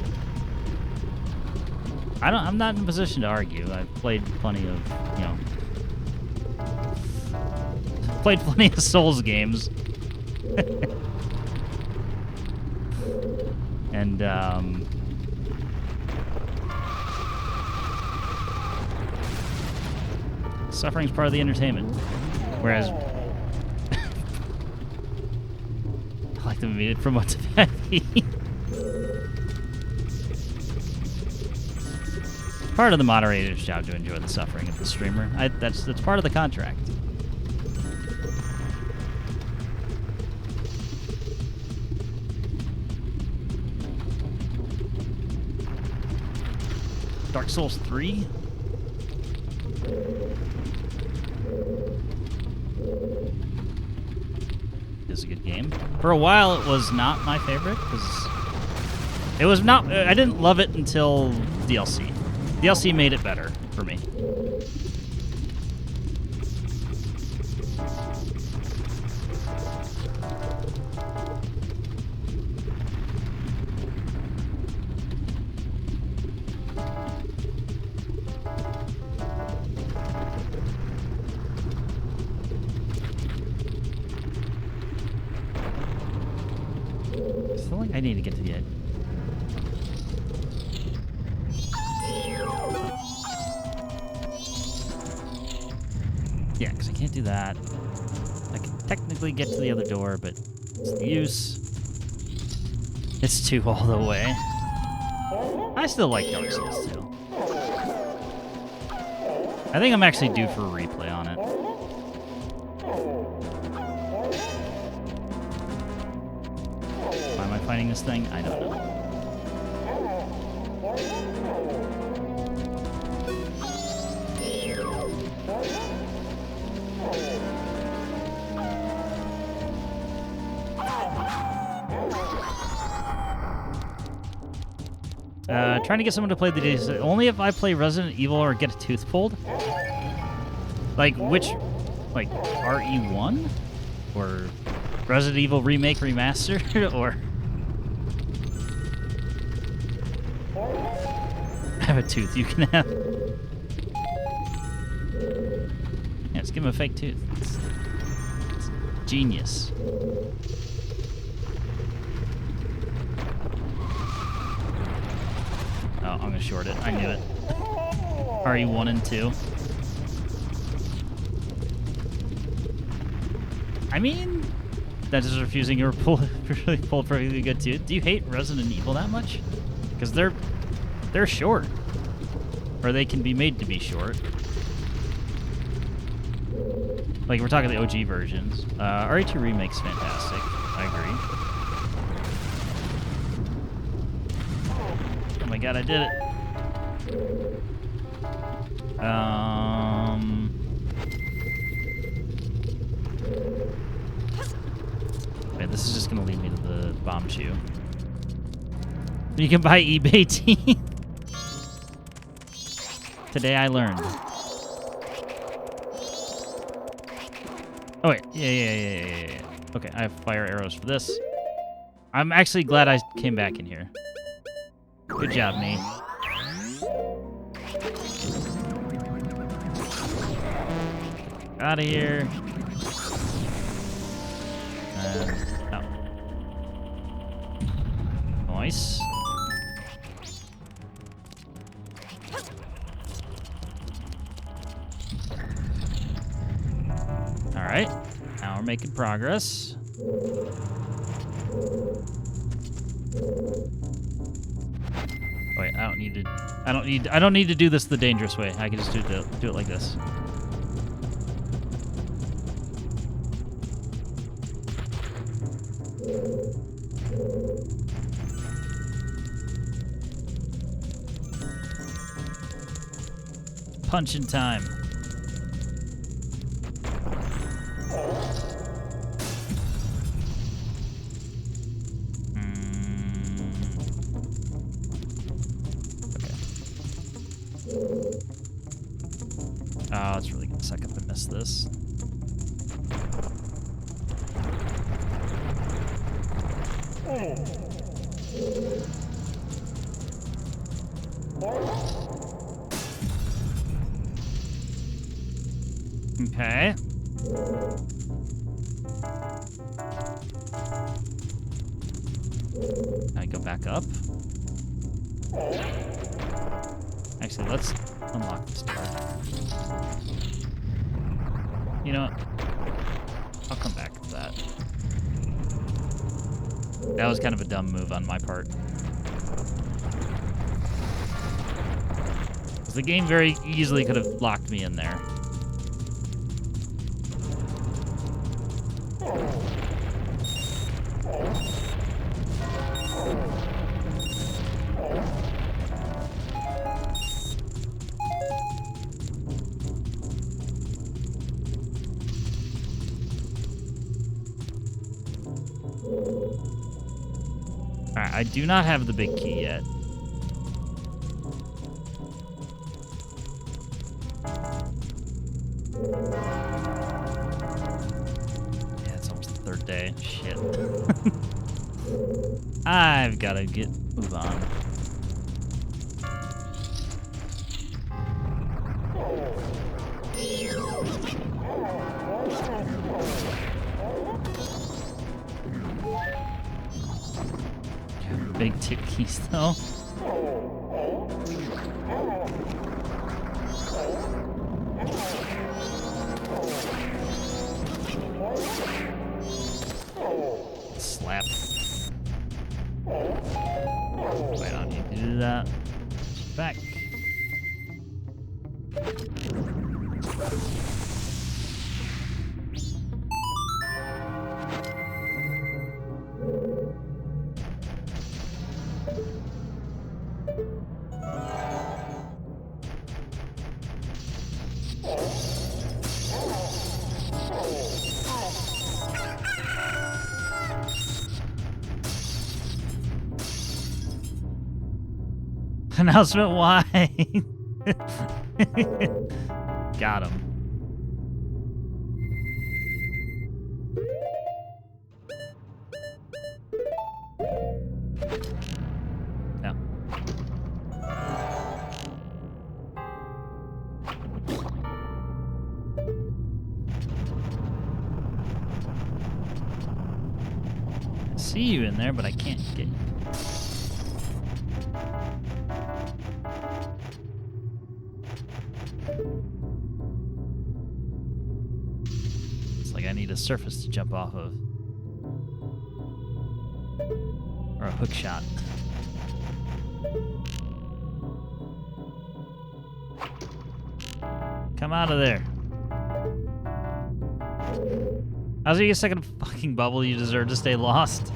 I'm not in a position to argue. I've played plenty of, you know, played plenty of Souls games. And suffering's part of the entertainment. Whereas I like the movie from what's part of the moderator's job to enjoy the suffering of the streamer. That's part of the contract. Dark Souls 3? Is a good game. For a while, it was not my favorite because it was not. I didn't love it until DLC. DLC made it better for me. I feel like I need to get to the edge. Yeah, because I can't do that. I can technically get to the other door, but it's the use. It's 2 all the way. I still like Dark Souls 2. I think I'm actually due for a replay on it. Why am I fighting this thing? I don't know. Trying to get someone to play the days. Only if I play Resident Evil or get a tooth pulled. Like which, like RE1 or Resident Evil Remake Remastered or. I have a tooth you can have. Yeah, just give him a fake tooth. It's genius. Oh, I'm gonna short it. I knew it. RE1 and 2. I mean, that is refusing your really pulled perfectly good too. Do you hate Resident Evil that much? Because they're short, or they can be made to be short. Like we're talking the OG versions. RE2 Remake's fantastic. I agree. Oh my god, I did it. Wait, this is just gonna lead me to the bomb chew. You can buy eBay teeth. Today I learned. Oh wait, yeah. Okay, I have fire arrows for this. I'm actually glad I came back in here. Good job, me. Out of here. Oh. Nice. we're making progress. Wait, I don't need to do this the dangerous way. I can just do it like this. Punching time. Oh, it's really gonna suck if I miss this. Okay. I go back up. Actually, let's unlock this door. You know what? I'll come back to that. That was kind of a dumb move on my part. Because the game very easily could have locked me in there. Alright, I do not have the big key yet. Yeah, it's almost the third day. Shit. I've got to move on. Big tip keys, though. Slap. Wait, I don't need to do that. Back. Announcement, why? Got him. No. I see you in there, but I can't get you. I need a surface to jump off of. Or a hook shot. Come out of there. How's you a second fucking bubble? You deserve to stay lost.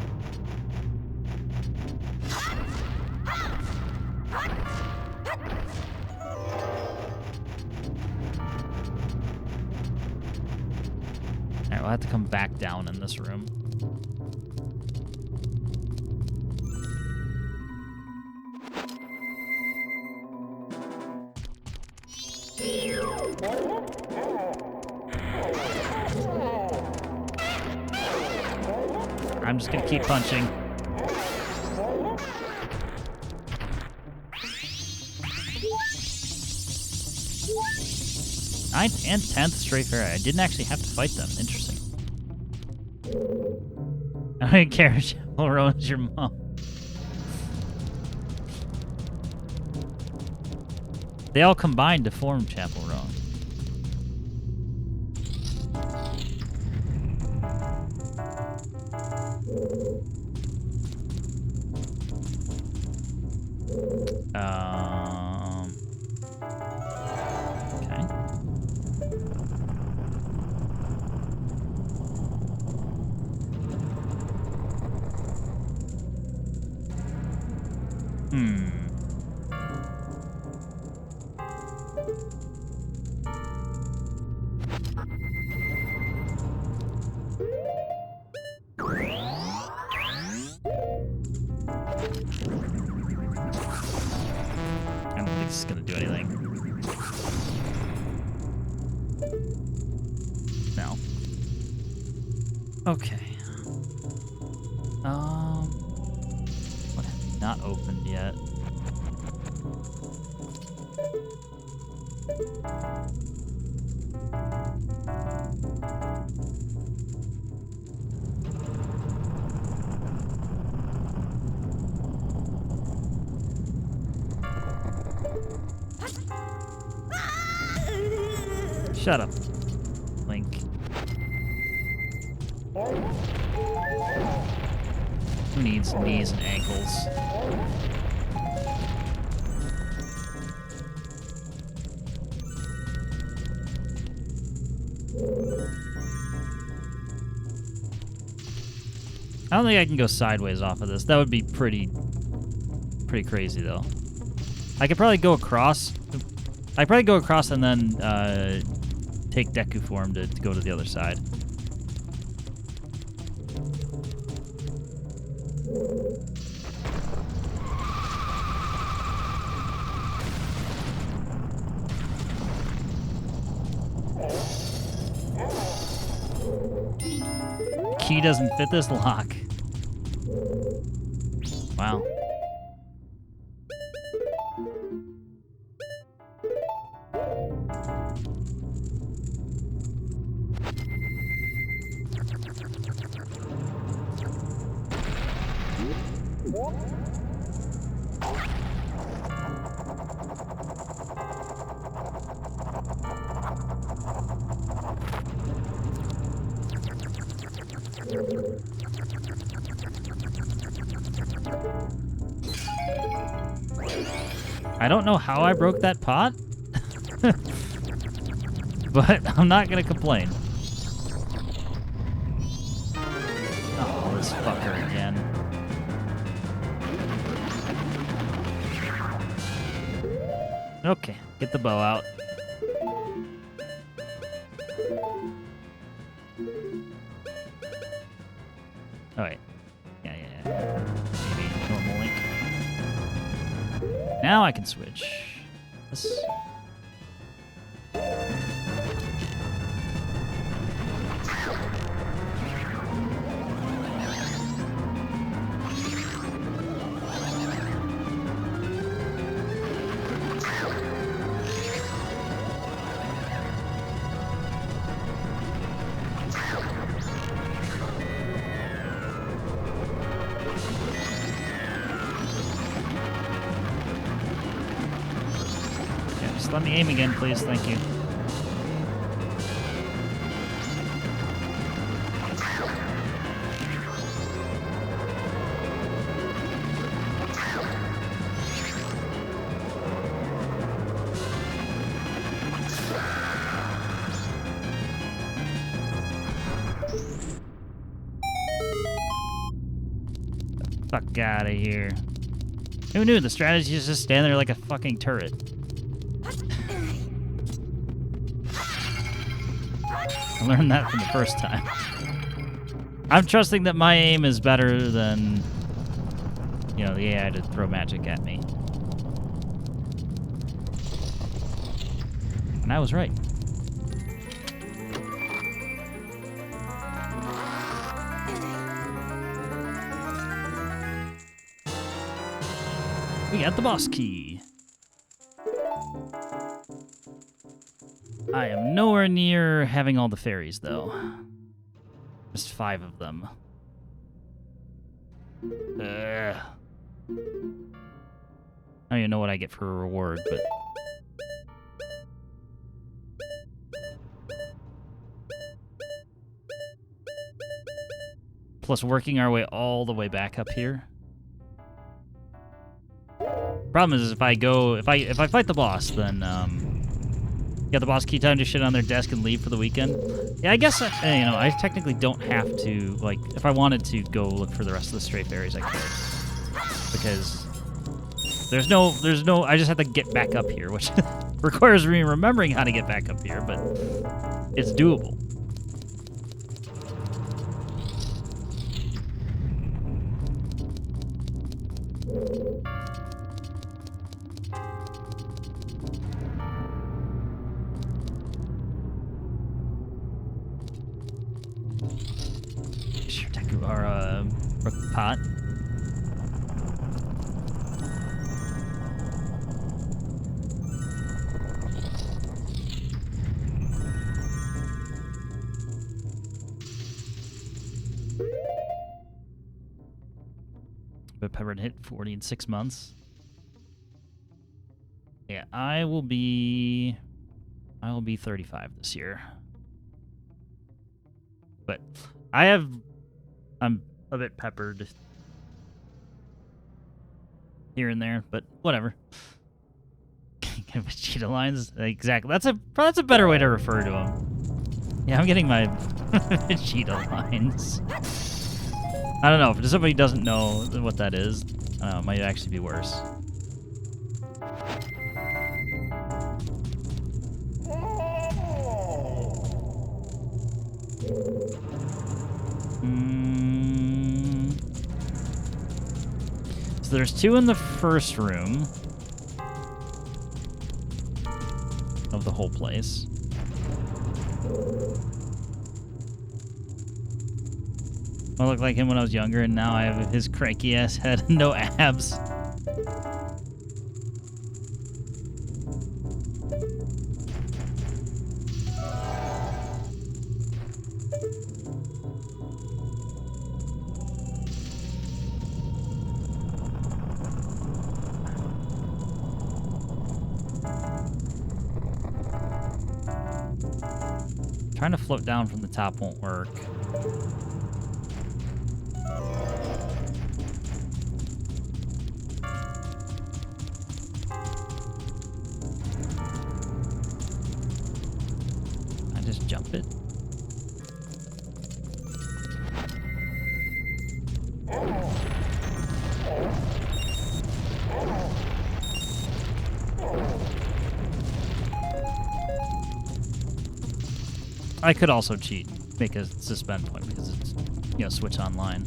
We'll have to come back down in this room. I'm just gonna keep punching. Ninth and 10th Stray Fairy. I didn't actually have to fight them. Interesting. I don't care if Chapel Rowan is your mom. They all combined to form Chapel Rowan. Okay. I don't think this is gonna do anything. No. Okay. What have you not opened yet? Shut up, Link. Who needs knees and ankles? I don't think I can go sideways off of this. That would be pretty crazy, though. I could probably go across. I'd probably go across and then take Deku form to go to the other side. Key doesn't fit this lock. Wow. I don't know how I broke that pot, but I'm not gonna complain. Oh, this fucker again. Okay, get the bow out. Oh wait. Yeah. Maybe normal Link. Now I can switch. This. Let me aim again, please. Thank you. Fuck out of here. Who knew the strategy is just stand there like a fucking turret? I learned that from the first time. I'm trusting that my aim is better than, you know, the AI to throw magic at me. And I was right. We got the boss key. I am nowhere near having all the fairies, though. Just 5 of them. I don't even know what I get for a reward, but... Plus working our way all the way back up here. Problem is if I fight the boss, then get the boss key time to shit on their desk and leave for the weekend. Yeah, I guess I technically don't have to, like, if I wanted to go look for the rest of the stray fairies, I could, because there's no I just have to get back up here, which requires me remembering how to get back up here, but it's doable. Brook pot. But Pepper hit 40 in 6 months. Yeah, I will be 35 this year. But I'm a bit peppered here and there, but whatever. Vegeta lines, exactly. That's a better way to refer to them. Yeah, I'm getting my Vegeta lines. I don't know. If somebody doesn't know what that is, I don't know, it might actually be worse. So there's 2 in the first room of the whole place. I look like him when I was younger, and now I have his cranky ass head and no abs. Trying to float down from the top won't work. I just jump it. I could also cheat, make a suspend point because it's, switch online.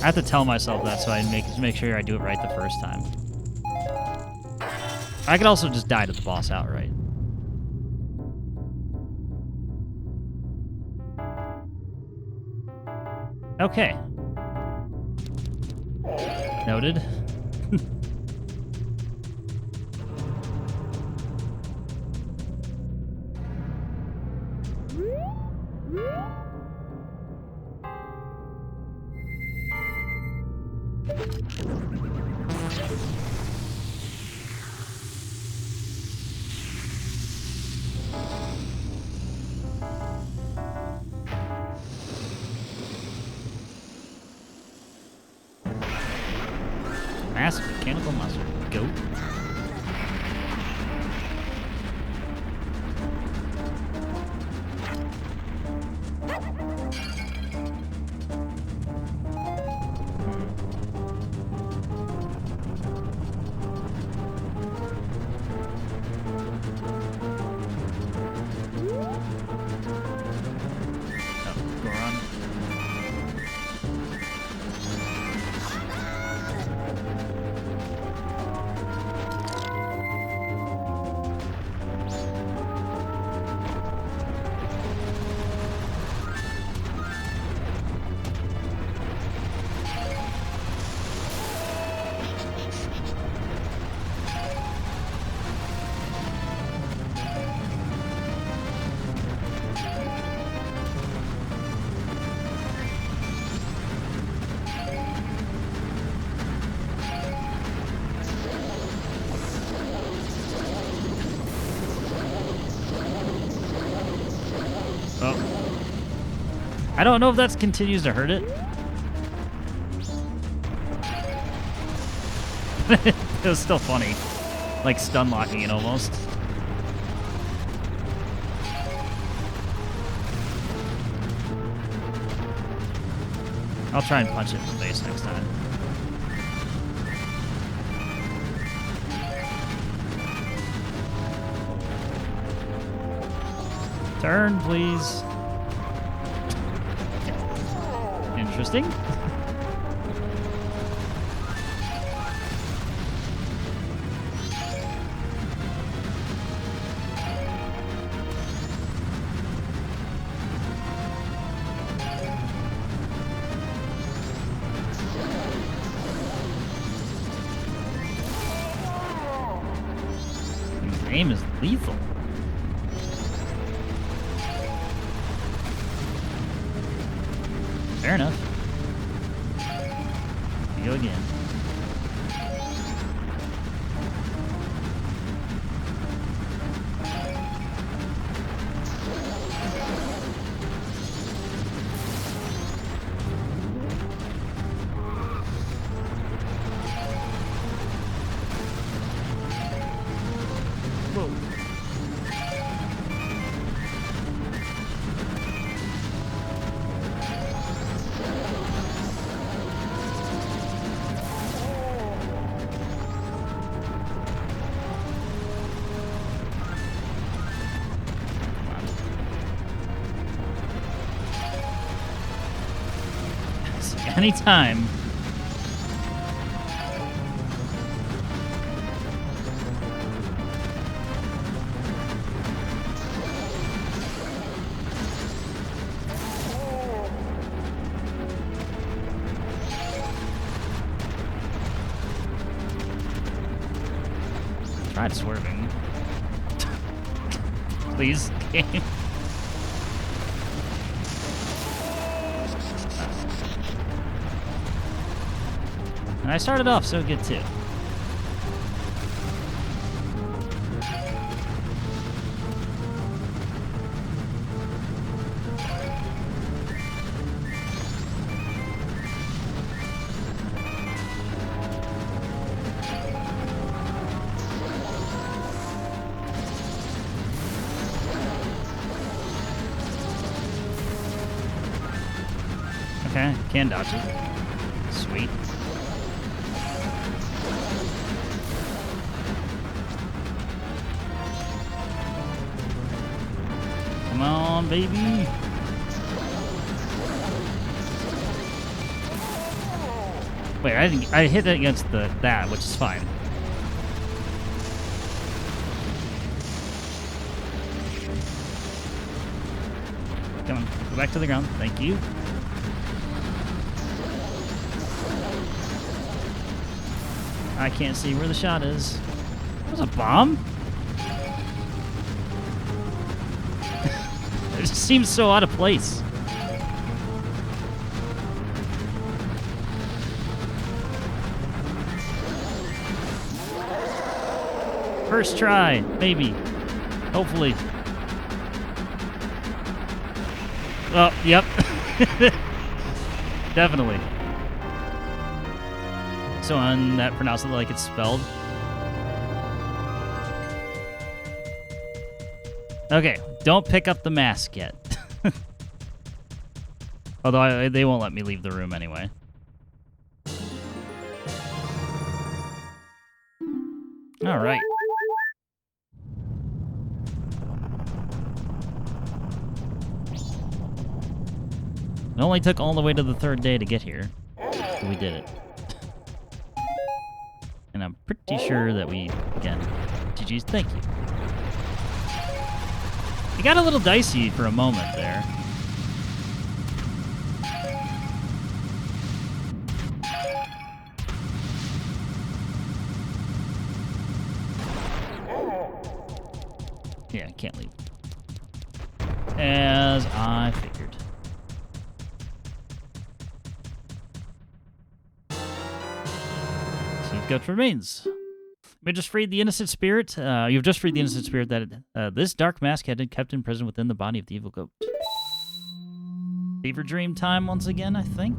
I have to tell myself that so I make sure I do it right the first time. I could also just die to the boss outright. Okay. Noted. Massive mechanical monster. Goat. I don't know if that continues to hurt it. It was still funny. Like stun locking it almost. I'll try and punch it in the face next time. Turn, please. Interesting. His aim is lethal. Fair enough. We go again. Whoa. Anytime. Tried swerving. Please, game. And I started off so good too. Okay, can dodge it. Sweet. Come on, baby. Wait, I hit it against that, which is fine. Come on, go back to the ground. Thank you. I can't see where the shot is. That was a bomb? It just seems so out of place. First try, maybe. Hopefully. Oh, yep. Definitely. So on that, pronounce it like it's spelled. Okay, don't pick up the mask yet. Although they won't let me leave the room anyway. All right. It only took all the way to the third day to get here. But we did it. And I'm pretty sure that we, again, GG's, thank you. It got a little dicey for a moment there. Yeah, can't leave. As I figured. Goht remains. We just freed the innocent spirit. You've just freed the innocent spirit that this dark mask had been kept in prison within the body of the evil goat. Fever dream time once again, I think.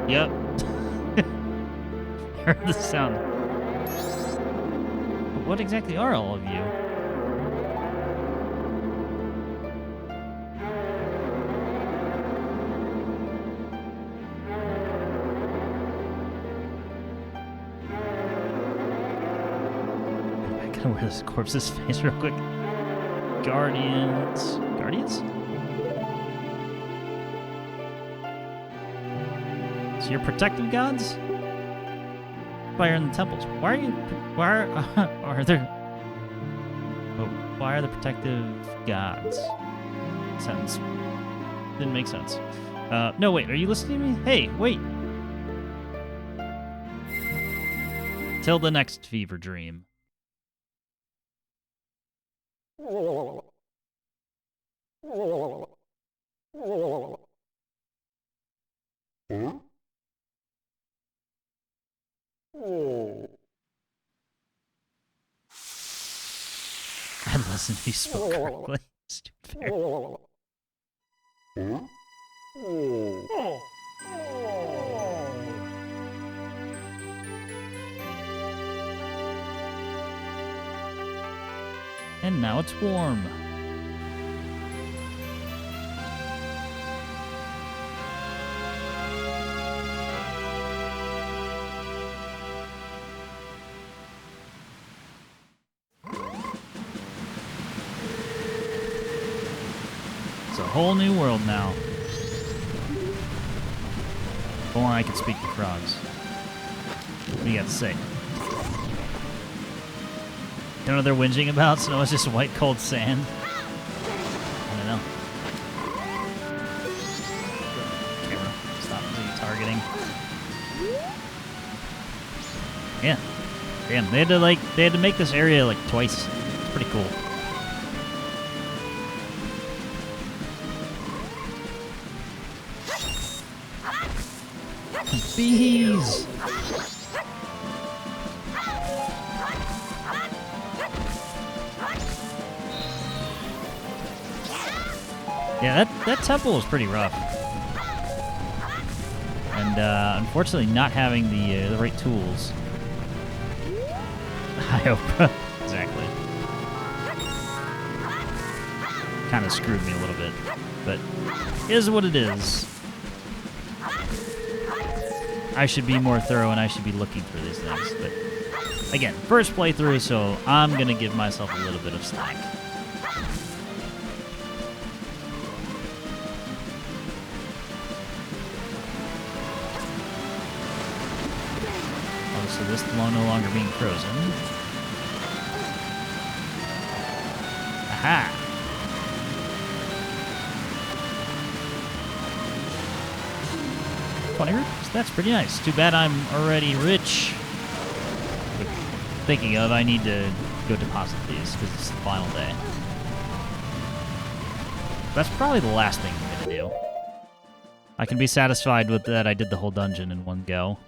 Yep. Heard the sound. But what exactly are all of you? I gotta wear this corpse's face real quick. Guardians. Guardians? So you're protective gods? Fire in the temples. Why are you? Why are there? Oh, why are the protective gods? Sentence didn't make sense. No, wait. Are you listening to me? Hey, wait. Till the next fever dream. I'd listen if you spoke correctly. Stupid bear. And now it's warm. It's a whole new world now. If only I could speak to frogs. What do you got to say? You know what they're whinging about? Snow is just white, cold sand. I don't know. Camera, stop targeting. Yeah. Damn, they had to make this area like twice. It's pretty cool. Bees! Yeah, that temple was pretty rough. And unfortunately not having the right tools. I hope. Exactly. Kind of screwed me a little bit. But it is what it is. I should be more thorough and I should be looking for these things. But again, first playthrough, so I'm going to give myself a little bit of slack. Oh, so this is no longer being frozen. Aha! That's pretty nice. Too bad I'm already rich. But thinking of, I need to go deposit these because it's the final day. That's probably the last thing I'm going to do. I can be satisfied with that I did the whole dungeon in one go.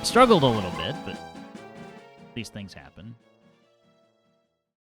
Struggled a little bit, but these things happen.